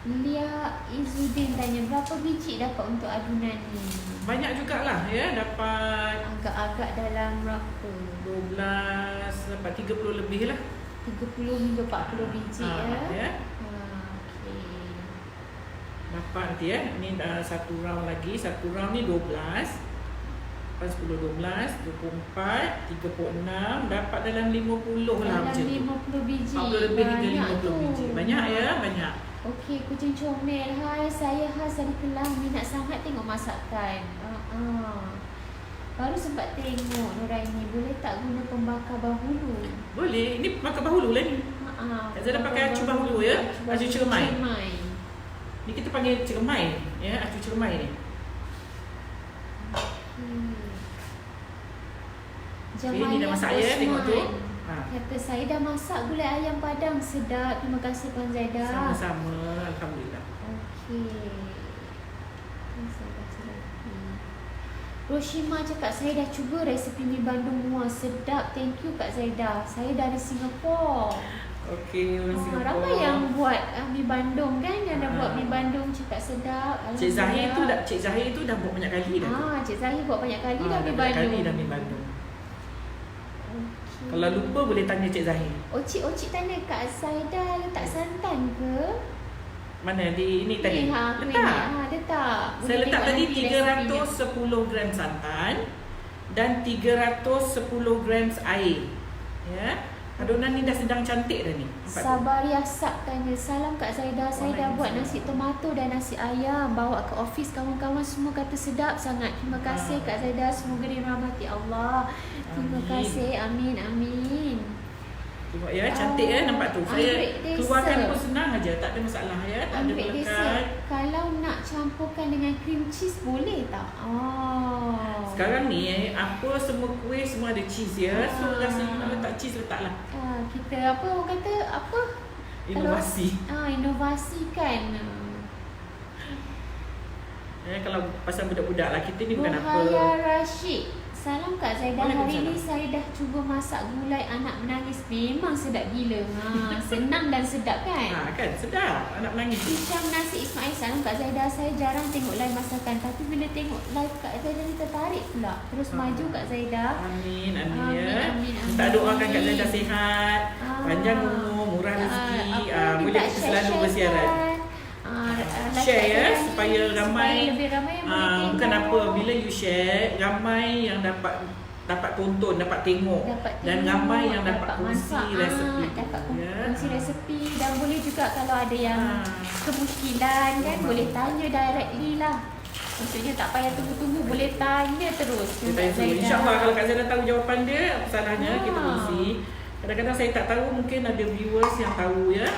Lia Izzuddin tanya, berapa biji dapat untuk adunan ni? Banyak jugalah ya, dapat agak-agak dalam berapa? 12, dapat 30 lebih lah. 30 hingga 40 biji ya. Dapat nanti ya. Ni dah satu round lagi. Satu round ni 12. Lepas 10, 12, 24, 36. Dapat dalam 50 lah macam tu. Dalam 50 biji. 40 lebih hingga 50 biji. Banyak ya, banyak. Okey, kucing comel. Hai, saya Has dari Kelang. Minat sangat tengok masakan. Baru sempat tengok Nuraini. Boleh tak guna pembakar bahulu? Boleh. Ini pembakar bahulu lah ni. Zara pakai acu bahulu ya. Acu cermai. Ni kita panggil cermai ya, acu cermai ni. Okay, ni dah masak ya, tengok tu. Kata saya dah masak gulai ayam padang, sedap. Terima kasih Puan Zaida. Sama-sama, alhamdulillah. Okey. Roshima cakap, saya dah cuba resipi mi bandung muah, sedap. Thank you Kak Zaida. Saya dari Singapura. Okey, orang Singapura. Ramai yang buat mi bandung kan, yang dah buat mi bandung cakap sedap. Cik Zahir tu dah buat banyak kali dah. Cik Zahir buat banyak kali dah mi bandung. Banyak kali dah mi bandung. Kalau lupa boleh tanya Cik Zahir. Ocik tanya Kak Zaida letak santan ke? Mana di ini tadi? Letak. Letak. Saya letak tadi 310 gram santan dan 310 gram air. Ya. Adunan ni dah sedang cantik dah ni. Sabaria Sak tanya, salam Kak Zaida. Saya dah buat nasi tomato dan nasi ayam, bawa ke office, kawan-kawan semua kata sedap sangat. Terima kasih Kak Zaida, semoga dirahmati Allah. Terima kasih. Amin. Tengok ya, cantik ya, nampak tu. Saya keluarkan pun senang aja, tak ada masalah ya, tak ada melekat. Kalau nak campurkan dengan cream cheese boleh tak? Sekarang ni apa semua kuih semua ada cheese ya. So rasa nak letak cheese letaklah. Kita apa orang kata apa? Inovasi. Inovasi kan. Kalau pasal budak-budak lah, kita ni bukan apa. Rohaya Rashid, salam Kak Zaidah. Hari Waalaikumsalam. ni saya dah cuba masak gulai anak menangis. Memang sedap gila. Senang dan sedap kan? Kan sedap anak menangis. Hisham Nasi Ismail, salam Kak Zaidah. Saya jarang tengok live masakan, tapi bila tengok live Kak Zaidah ni tertarik pula. Terus maju Kak Zaidah. Amin ya. Amin. Kita doakan Kak Zaidah sihat, panjang umur, murah rezeki. Boleh kita selalu bersiaran. Share ya, supaya ramai, lebih ramai yang boleh tengok. bukan apa, bila you share, ramai yang dapat tonton, dapat tengok, dan ramai yang dapat kongsi resepi. Dapat kongsi resepi, dan boleh juga kalau ada yang kemuskilan kan, boleh tanya directly lah. Maksudnya tak payah tunggu-tunggu, boleh tanya terus. InsyaAllah kalau Kak Zaidah tahu jawapan dia, apa salahnya kita kongsi. Kadang-kadang saya tak tahu, mungkin ada viewers yang tahu ya.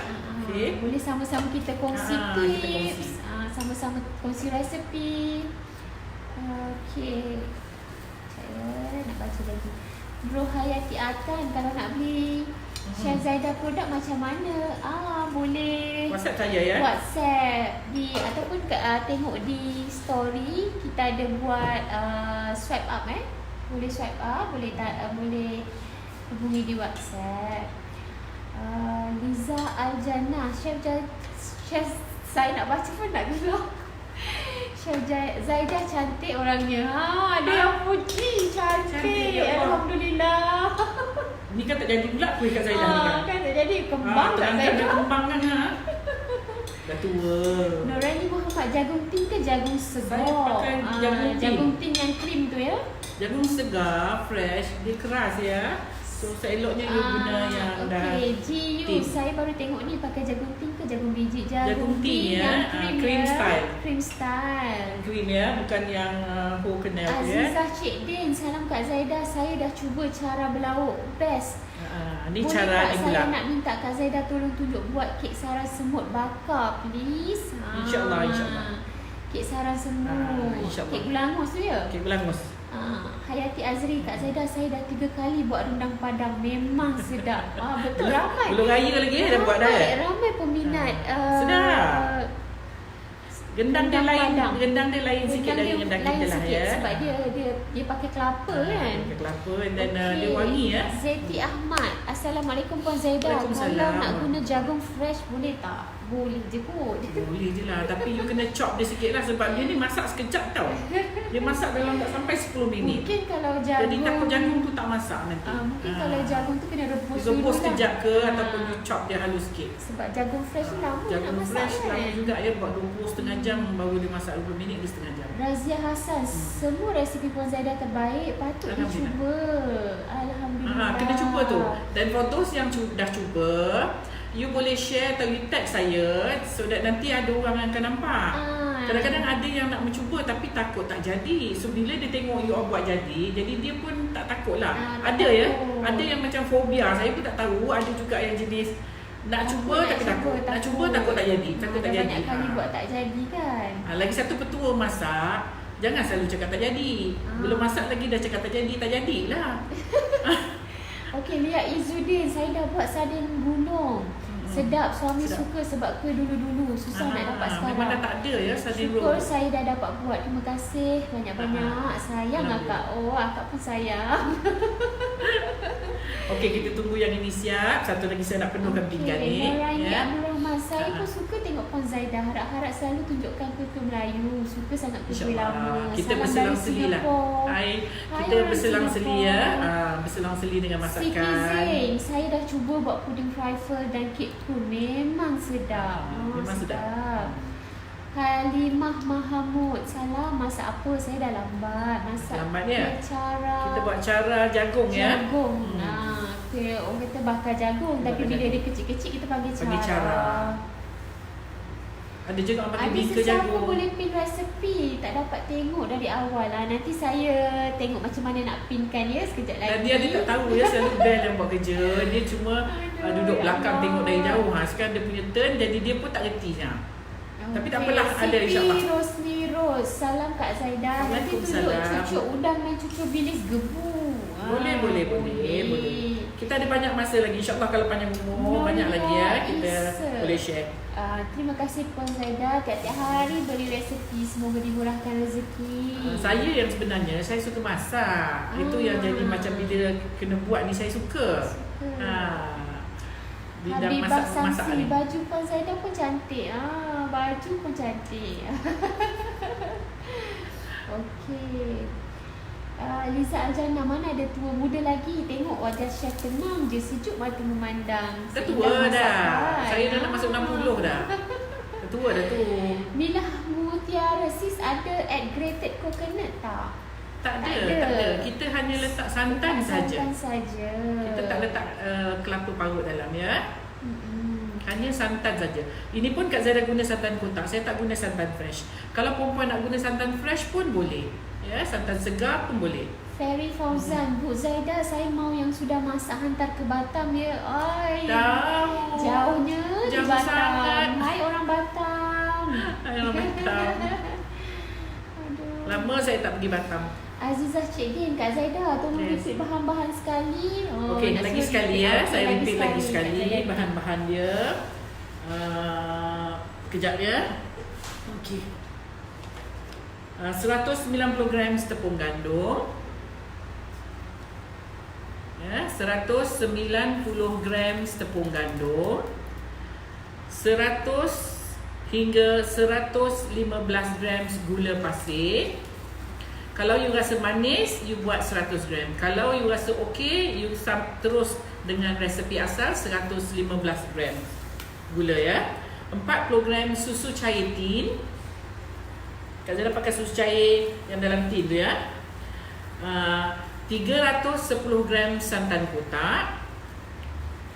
Okay. Boleh sama-sama kita kongsi tips, sama-sama kongsi resepi. Okey. Saya nak baca lagi. Bro Hayati Atan, kalau nak beli Chef Zaidah produk macam mana? Boleh WhatsApp saya ya. WhatsApp ataupun tengok di story, kita ada buat swipe up Boleh swipe up, boleh hubungi di WhatsApp. Liza Aljana, Chef saya nak baca pun nak gerak. Chef Zaidah cantik orangnya. Ada yang puji cantik. Alhamdulillah. Ni kan tak jadi pula kuih Kak Zaidah ni kan. Kan tak jadi kembang Kak Zaidah. Kembang kan dah tua. Norani Muhammad, jagung tin ke jagung segar? Saya pakai jagung tin yang krim tu ya. Jagung segar, fresh, dia keras ya. So seeloknya you guna yang dah GU, saya baru tengok ni pakai jagung tin ke jagung biji? Jagung tin ya, cream style. Cream style. Cream ya, bukan yang whole kernel ya. Azizah Cik Din, salam Kak Zaidah. Saya dah cuba cara berlauk, best. Ni boleh cara tak dia saya pula. nak minta Kak Zaidah tolong tunjuk buat kek sarang semut bakar, please. InsyaAllah, insyaAllah. Kek sarang semut. InsyaAllah. Kek belangus tu ya? Kek belangus. Hayati Azri, Kak Zaidah, saya dah 3 kali buat rendang Padang. Memang sedap. Betul, ramai. Belum raya lagi dah buat dah ya? Ramai peminat. Sedap. Gendang dia lain sikit dari gendang kita lah ya. Sebab dia pakai kelapa kan. Pakai kelapa dan dia wangi ya. Zeti Ahmad, Assalamualaikum Puan Zaidah. Kalau nak guna jagung fresh boleh tak? Boleh je kot. Boleh je lah, tapi you kena chop dia sikit lah sebab dia ni masak sekejap tau. Dia masak dalam tak sampai 10 minit. Mungkin kalau jagung, jadi takut jagung tu tak masak nanti. Mungkin kalau jagung tu kena rebus dulu. Rebus sekejap ke ataupun you chop dia halus sikit. Sebab jagung fresh lama nak jagung masak fresh kan. lama juga ya, buat 20 jam baru dia masak 20 minit dia setengah jam. Razia Hassan, semua resipi Puan Zaidah terbaik, patut dicuba. Alhamdulillah. Kena cuba tu. Dan for those yang dah cuba, you boleh share atau you tag saya so that nanti ada orang yang akan nampak. Kadang-kadang ada yang nak mencuba tapi takut tak jadi. So bila dia tengok you buat jadi dia pun tak takut lah. Ada ya, ada yang macam fobia. Saya pun tak tahu. Ada juga yang jenis nak cuba tapi takut. Nak cuba takut tak jadi. Takut tak jadi. Banyak kali buat tak jadi kan. Lagi satu petua masak, jangan selalu cakap tak jadi. Belum masak lagi dah cakap tak jadilah. Okey, Lia Izzuddin, saya dah buat sardin gunung. Sedap, suami suka sebab kuih dulu-dulu susah nak dapat sekarang. Memang dah tak ada ya sardin syukur saya dah dapat buat. Terima kasih banyak-banyak. Sayang akak. Akak pun sayang. Okey, kita tunggu yang ini siap. Satu lagi saya nak penuhkan pinggan ni. Ya. Abdul Rahman, saya pun suka tengok Puan Zaidah. Harap-harap selalu tunjukkan kuih Melayu. Suka sangat kuih lama. Kita berselang-seli lah. Kita berselang-seli ya. Berselang-seli dengan masakan. Siti Zain, saya dah cuba buat puding trifle dan kek tun. Memang sedap. Memang sedap. Halimah Mahamud, salam, masak apa? Saya dah lambat. Masak kita buat cara jagung ya. Jagung. Orang kata bakar jagung, tapi bila dia kecil-kecil kita panggil cara. Ada juga orang pakai bingka jagung. Ada boleh pin resepi, tak dapat tengok dari awal lah. Nanti saya tengok macam mana nak pinkan ya sekejap lagi. Dia tak tahu ya, selalu Bel yang buat kerja. Dia cuma duduk belakang tengok dari jauh. Sekarang dia punya turn, jadi dia pun tak reti nya. Tapi tak apalah, ada insyaAllah. Rosni Rose, salam Kak Zaidah. Nanti tunjuk cucuk udang dan cucuk bilis gebu. Boleh. Kita Kita ada banyak masa lagi. InsyaAllah kalau panjang umur, banyak lagi ya kita boleh share. Terima kasih Puan Zaida. Tiap-tiap hari beri resepi. Semoga dimurahkan rezeki. Saya yang sebenarnya, saya suka masak. Itu yang jadi macam bila kena buat ni, saya suka. Habibah Samsi, baju Puan Zaida pun cantik. Baju pun cantik. Okey. Liza Aljana, mana ada tua muda lagi. Tengok wajah chef tenang je, sejuk mata memandang. Dah tua dah. Saya dah nak masuk 60 dah. Dah tua dah tu. Milah Mutiara, sis ada add grated coconut tak? Tak ada. Kita hanya letak santan saja. Kita tak letak kelapa parut dalam ya. Hanya santan saja. Ini pun Kak Zaida guna santan kotak. Saya tak guna santan fresh. Kalau perempuan nak guna santan fresh pun boleh. Ya, santan segar pun boleh. Ferry Fauzan, Bu Zaida, saya mau yang sudah masak hantar ke Batam ya. Tahu. Jauhnya di Batam. Sangat. Hai orang Batam. Hai orang Batam. Aduh. Lama saya tak pergi Batam. Azizah Cik Din, Kak Zaida, tolong repeat bahan-bahan sekali. Okey, lagi sekali ya. Saya repeat lagi sekali bahan-bahan dia. Kejap ya. Okey. 190 gram tepung gandum. Ya, 190 gram tepung gandum. 100 hingga 115 gram gula pasir. Kalau you rasa manis, you buat 100 gram. Kalau you rasa okey, you terus dengan resepi asal 115 gram gula ya. 40 gram susu cair tin. Kak Zaida pakai susu cair yang dalam tin tu ya. 310 gram santan kotak.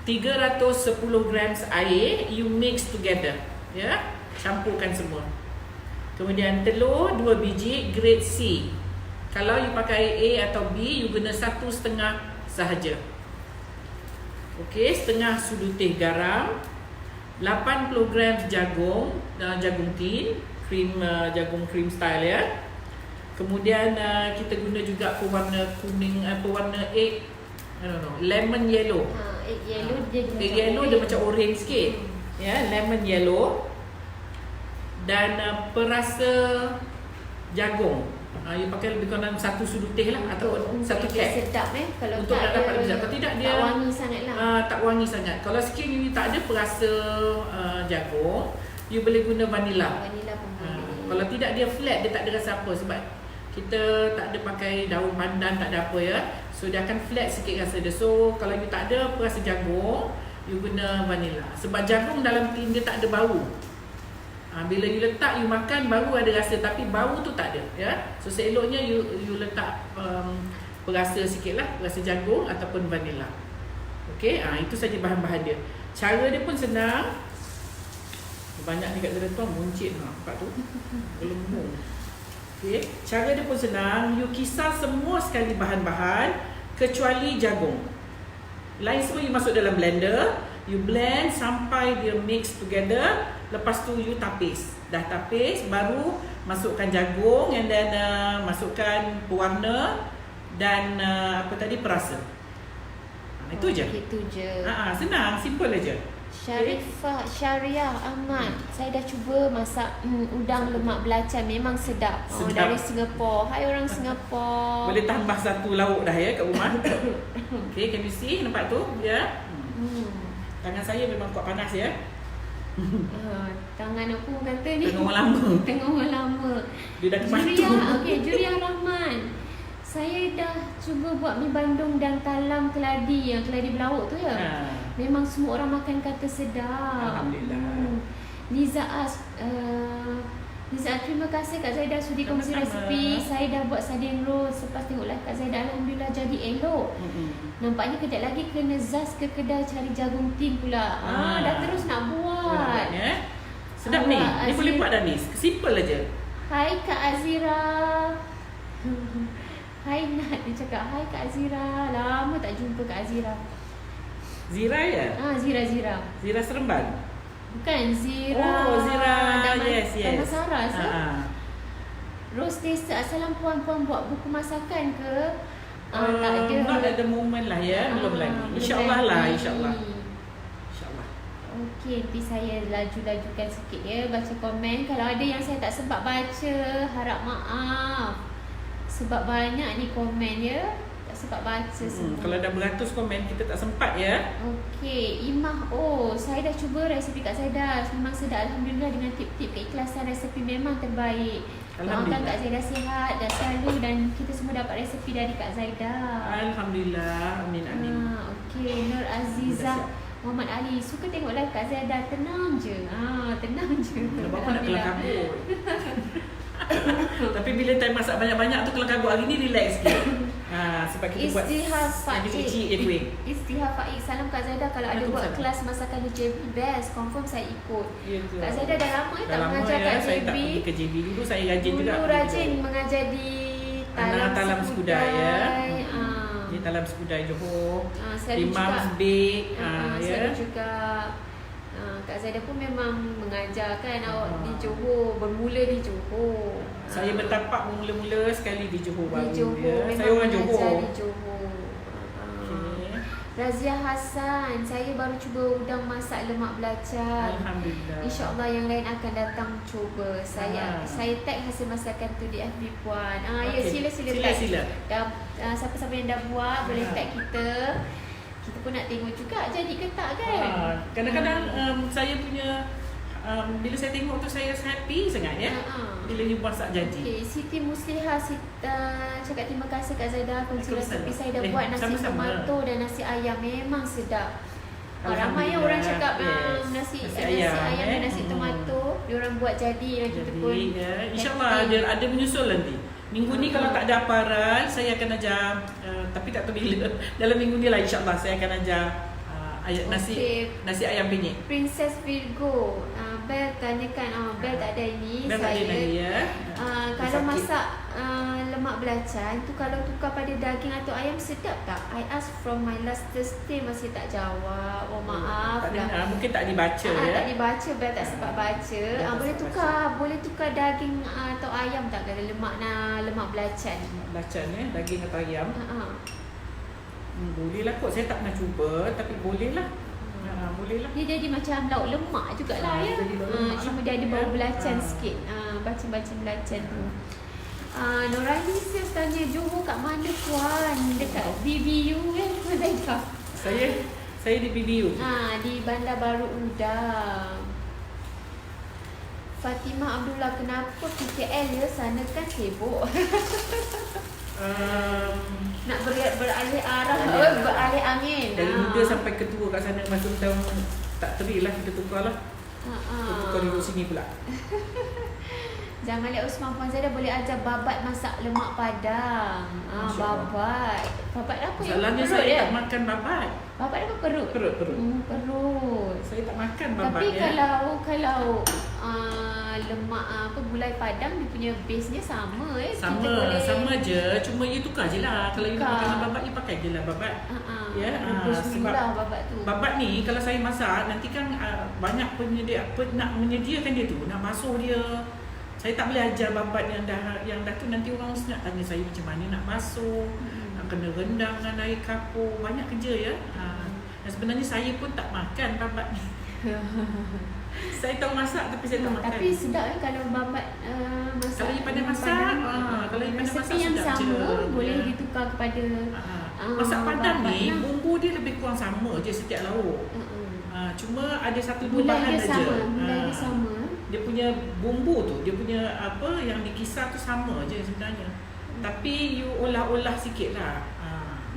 310 gram air, you mix together ya. Campurkan semua. Kemudian telur 2 biji grade C. Kalau you pakai A atau B, you guna 1,5 sahaja. Okey, setengah sudu teh garam. 80 gram jagung, jagung tin. Jagung cream style ya. Kemudian kita guna juga pewarna kuning, pewarna egg, lemon yellow. Egg yellow dia macam orange sikit. Ya, lemon yellow. Dan perasa jagung. You pakai lebih kurang 1 sudu teh lah ataupun 1 kek. Sedap kalau untuk nak dapat lebih sedap. Kalau tidak dia tak wangi sangat lah. Tak wangi sangat. Kalau sikit you tak ada perasa jagung, you boleh guna vanilla. Vanilla pun boleh. Kalau tidak dia flat, dia tak ada rasa apa sebab kita tak ada pakai daun pandan, tak ada apa ya. So dia akan flat sikit rasa dia. So kalau you tak ada perasa jagung, you guna vanilla. Sebab jagung dalam tin dia tak ada bau. Bila you letak, you makan baru ada rasa, tapi bau tu tak ada ya. So seeloknya you letak perasa sikit lah, perasa jagung ataupun vanilla. Okey, itu saja bahan-bahan dia. Cara dia pun senang. Banyak ni kat dalam tu muncit nampak tu. Gelembung. Okey, cara dia pun senang. You kisar semua sekali bahan-bahan kecuali jagung. Lain semua you masuk dalam blender, you blend sampai dia mix together. Lepas tu you tapis. Dah tapis baru masukkan jagung and then masukkan pewarna dan apa tadi, perasa. Itu je. Itu je. Senang, simple aja. Syarifah Syariah Ahmad, saya dah cuba masak udang lemak belacan, memang sedap. Dari Singapura. Hai orang Singapura. Boleh tambah 1 lauk dah ya kat rumah. Okay, can you see? Nampak tu? Ya. Tangan saya memang kuat panas ya. Tangan aku kata ni Tengah orang lama. Tengah orang lama. Dia dah kematu. Juriah Rahman, saya dah cuba buat mi bandung dan talam keladi, yang keladi belauk tu ya. Memang semua orang makan kata sedap. Alhamdulillah. Liza terima kasih Kak Zaida sudi kongsi resepi. Saya dah buat sardine roll. Lepas tengok live Kak Zaida, alhamdulillah jadi elok. Nampaknya kejap lagi kena zas ke kedai cari jagung tin pula. Dah terus nak buat. Sedap ni. Ni boleh buat dah ni. Simple aja. Hai Kak Azira. Hai Nat, dia cakap hai Kak Azira. Lama tak jumpa Kak Azira. Zira ya? Zira. Zira Seremban? Bukan, Zira. Oh, Zira. Yes. Damasaras. Rose Desa, Assalamualaikum puan buat buku masakan ke? Tak ada. Not at the moment lah ya, belum lagi. InsyaAllah lah, insyaAllah. Okey, nanti saya laju-lajukan sikit ya baca komen. Kalau ada yang saya tak sempat baca, harap maaf. Sebab banyak ni komen ya. Tak sempat baca semua. Kalau dah beratus komen, kita tak sempat ya. Okey, Imah. Oh, saya dah cuba resep Kak Zaidah. Memang sedap. Alhamdulillah dengan tip-tip keikhlasan resep memang terbaik. Doakan Kak Zaidah sihat dan selalu dan kita semua dapat resepi dari Kak Zaidah. Alhamdulillah. Amin, amin. Okey, Nur Azizah Muhammad Ali, suka tengok live Kak Zaidah, tenang je. Tenang je. Bapa nak kelam kabut. Tapi bila time masak banyak-banyak tu kelam kabut, hari ni relax sikit. Sebab kita buat Istihar Faik, salam Kak Zaidah. Kalau ada buat kelas masakan di JB best, confirm saya ikut. Kak Zaidah dah lama tak mengajar kat JB. Saya tak pergi ke JB dulu, saya rajin juga. Dulu rajin mengajar di Talam Skudai ya. Di Talam Skudai Johor. Imam Big selalu juga Kak Zaidah pun memang mengajar kan awak di Johor, bermula di Johor. Saya bertapak mula-mula sekali di Johor baru. Di Johor, Saya orang Johor. Di Johor. Razia Hassan, saya baru cuba udang masak lemak belacan. Alhamdulillah. InsyaAllah yang lain akan datang cuba. Saya tag hasil masakan tu di FB Puan. Ya, sila. Siapa-siapa yang dah buat boleh tag kita. Kita pun nak tengok juga jadi ke tak kan. Kadang-kadang saya punya bila saya tengok tu saya happy sangat ya. Bila you masak jadi. Okay, Siti Muslihah cakap terima kasih Kak Zaidah kunci resepi saya dah buat nasi tomato dan nasi ayam memang sedap. Ramai orang cakap nasi ayam dan nasi tomato diorang buat jadi dan kita pun InsyaAllah ada menyusul nanti. Minggu ni kalau tak ada aparan, saya akan ajar tapi tak tahu bila. Dalam minggu ni lah insyaAllah saya akan ajar nasi ayam penyet. Princess Virgo, Bel tanyakan, Bel tak ada ini. Bel tak ada lagi ya. Kalau masak lemak belacan tu kalau tukar pada daging atau ayam sedap tak? I ask from my last Thursday masih tak jawab. Maaf lah. Mungkin tak dibaca ya. Tak dibaca, Bel tak sempat baca. Boleh tukar daging atau ayam tak kalau lemak belacan? Lemak belacan ya, daging atau ayam. Boleh lah kot, saya tak pernah cuba tapi boleh lah. Boleh lah. Dia jadi macam lauk lemak jugalah ya. Cuma dia ada bau belacan sikit. Bacin-bacin belacan tu. Norani Sales tanya Johor kat mana Puan? Dekat BBU kan? Saya di BBU. Di Bandar Baru Udang. Fatimah Abdullah, kenapa PKL ya? Sana kan sibuk. Nak beralih arah, beralih angin. Dari muda sampai ketua kat sana masa tahun tak terik lah, kita tukar lah. Kita tukar duduk sini pula. Jamalia Usman, Puan Zaidah boleh ajar babat masak lemak padang. Babat apa yang salahnya saya tak makan babat. Babat apa perut? Perut. Saya tak makan babat. Tapi kalau lemak gulai padang dia punya base-nya sama sama je, cuma you tukar je lah. Kalau you nak makan babat, you pakai je lah babat. Sebab babat tu. Babat ni kalau saya masak nanti kan banyak penyedia nak menyediakan dia tu, nak basuh dia. Saya tak boleh ajar babat yang dah tu, nanti orang mesti nak tanya saya macam mana nak basuh, nak kena rendang dengan air kapur, banyak kerja ya. Dan sebenarnya saya pun tak makan babat ni. Saya tahu masak tapi saya tak makan. Tapi sedap kalau babat masak. Kalau you pandai masak, kalau you pandai masak yang sedap sama je. boleh ditukar kepada masak padang ni bumbu dia lebih kurang sama je setiap lauk. Cuma ada satu dua bahan saja. Gulai dia sama. Dia punya bumbu tu, dia punya apa yang dikisar tu sama je sebenarnya. Tapi you olah-olah sikit lah.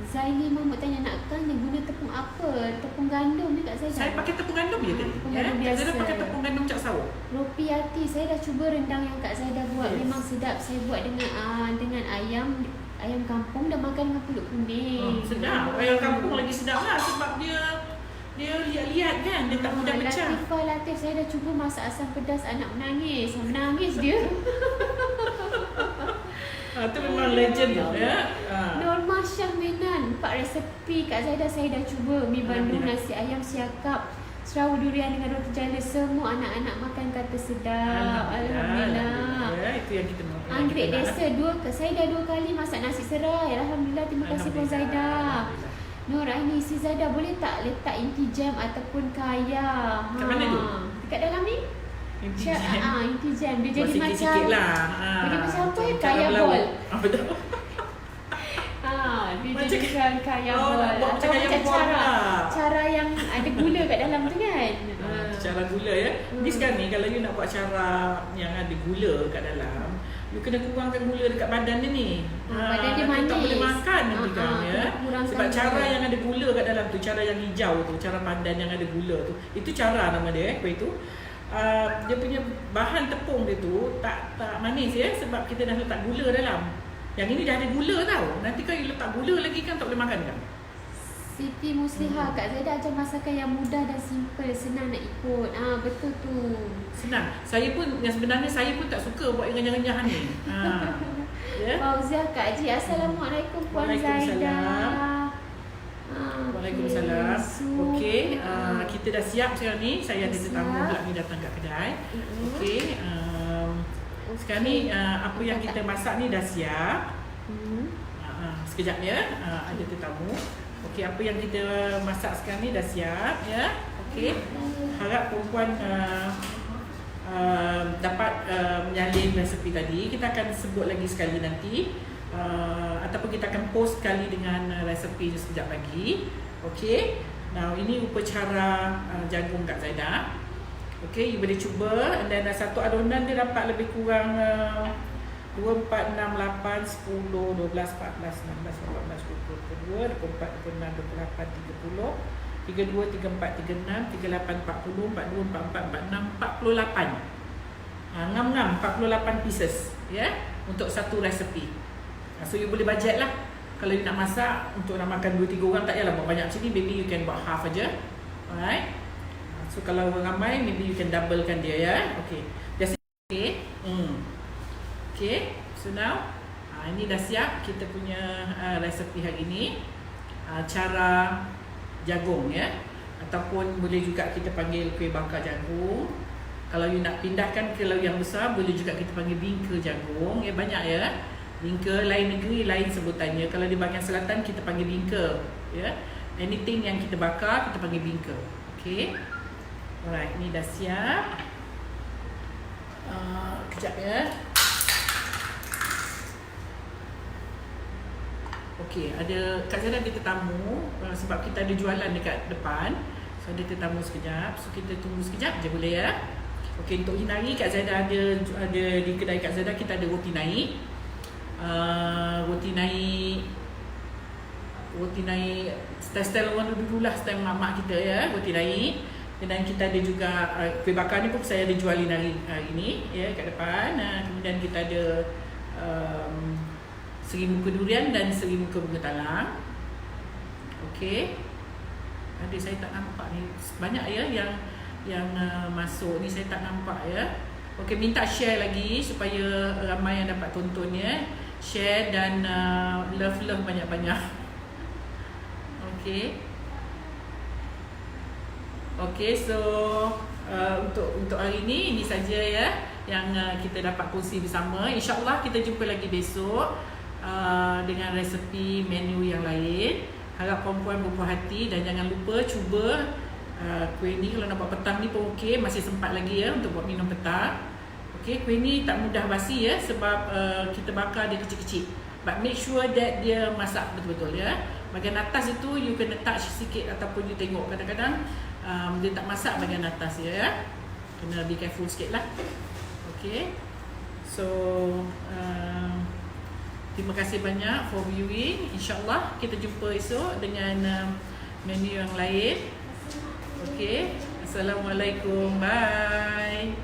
Zaini Mahmud tanya nak guna tepung apa? Tepung gandum ni Kak Zaidah? Saya pakai tepung gandum je tadi. Tepung gandum biasa. Saya pakai tepung gandum cak sawah. Ropiati, saya dah cuba rendang yang Kak Zaidah buat. Memang sedap. Saya buat dengan ayam kampung dan makan dengan pulut kuning. Sedap. Ayam kampung lagi sedap lah sebab dia lihat-lihat kan, dia tak mudah pecah. Latif, saya dah cuba masak asam pedas, anak menangis. Menangis dia. Itu memang legend ya. Norma Syah Menan, 4 resepi Kak Zaidah saya dah cuba. Mi bandung, nasi ayam siakap, Serawuk durian dengan roti jala, semua anak-anak makan kata sedap. Alhamdulillah. Itu yang kita nak. Anggrek desa saya dah 2 kali masak nasi serai. Alhamdulillah, terima kasih Puan Zaidah. Nur Aini, si Zaidah boleh tak letak inti jam ataupun kaya? Kat mana tu? Dekat dalam ni. Inti jam. Inti jam. Dia jadi macam sikit-sikit lah. Dia macam apa? Kaya bol. Apa tu? Dia Macam jadikan kaya bol. Buat Atau macam kaya macam bol lah. cara yang ada gula kat dalam tu kan. Cara gula ya. Ni sekarang ni kalau you nak buat cara yang ada gula kat dalam, you kena kurangkan gula dekat badan dia ni. Badan dia manis. Tak boleh makan nanti kan ya. Sebab cara gula. yang ada gula kat dalam tu, cara yang hijau tu, cara padan yang ada gula tu. Itu cara nama dia kuih tu. Dia punya bahan tepung dia tu tak manis ya, sebab kita dah letak gula dalam. Yang ini dah ada gula tau. Nanti kalau you letak gula lagi kan tak boleh makan kan. Siti Musliha, Kak Zaidah ajar masakan yang mudah dan simple, senang nak ikut. Betul tu. Senang. Saya pun yang sebenarnya saya pun tak suka buat yang renyah-renyahan ni. Ya. Fauziah Kak Haji, Assalamualaikum Puan Zaidah. Waalaikumsalam. Okey, kita dah siap sekarang ni. Saya ada tetamu pula ni datang kat kedai. Okey, sekarang ni apa yang kita masak ni dah siap. Sekejap ya, ada tetamu. Okey, apa yang kita masak sekarang ni dah siap ya. Okey. Harap perempuan dapat menyalin resepi tadi. Kita akan sebut lagi sekali nanti. Ataupun kita akan post sekali dengan resepi sekejap lagi. Okey. Now ini upacara jagung Kak Zaidah. Okey, you boleh cuba. Dan satu adonan dia dapat lebih kurang 2, 4, 6, 8, 10, 12, 14, 16, 18, 20, 22, 24, 26, 28, 30, 32, 34, 36, 38, 40, 42, 44, 46, 48. Ngam-ngam 48 pieces ya, untuk satu resepi. So you boleh budget lah. Kalau you nak masak untuk nak makan 2-3 orang, tak payahlah buat banyak macam ni. Maybe you can buat half aja. Alright. So kalau orang ramai, maybe you can doublekan dia ya. Okay. Dah siap. Okay. Okay. So now ini dah siap kita punya resepi hari ni. Cara jagung ya. Ataupun boleh juga kita panggil kuih bakar jagung. Kalau you nak pindahkan ke lauk yang besar, boleh juga kita panggil bingka jagung. Ya, banyak ya. Bingka, lain negeri lain sebutannya. Kalau di bahagian selatan kita panggil bingka ya. Anything yang kita bakar kita panggil bingka. Okay. Alright, ni dah siap. Kejap ya. Okey, ada Kak Zaidah ada tetamu sebab kita ada jualan dekat depan. So ada tetamu sekejap. So kita tunggu sekejap je boleh ya. Okey, untuk hinari Kak Zaidah ada di kedai Kak Zaidah kita ada roti nai. Roti nai style orang dulu lah, style mak-mak kita ya, roti nai. Dan kita ada juga kuih bakar ni pun saya ada jualin hari ini ya kat depan. Kemudian kita ada seri muka durian dan seri muka bunga talang. Okey. Ada saya tak nampak ni. Banyak ya yang masuk ni saya tak nampak ya. Okey, minta share lagi supaya ramai yang dapat tonton ya. Share dan love banyak-banyak. Okey. Okey, so untuk hari ini saja ya yang kita dapat kongsi bersama. InsyaAllah kita jumpa lagi besok dengan resepi menu yang lain. Harap perempuan berpuas hati dan jangan lupa cuba kuih ni. Kalau nak buat petang ni pun okey, masih sempat lagi ya untuk buat minum petang. Okey, kuih ni tak mudah basi ya sebab kita bakar dia kecil-kecil. But make sure that dia masak betul-betul ya. Bahagian atas itu you kena touch sikit ataupun you tengok kadang-kadang dia tak masak bahagian atas ya. Kena be careful sikit lah. Okay. So terima kasih banyak for viewing. InsyaAllah kita jumpa esok dengan menu yang lain. Okay. Assalamualaikum. Bye.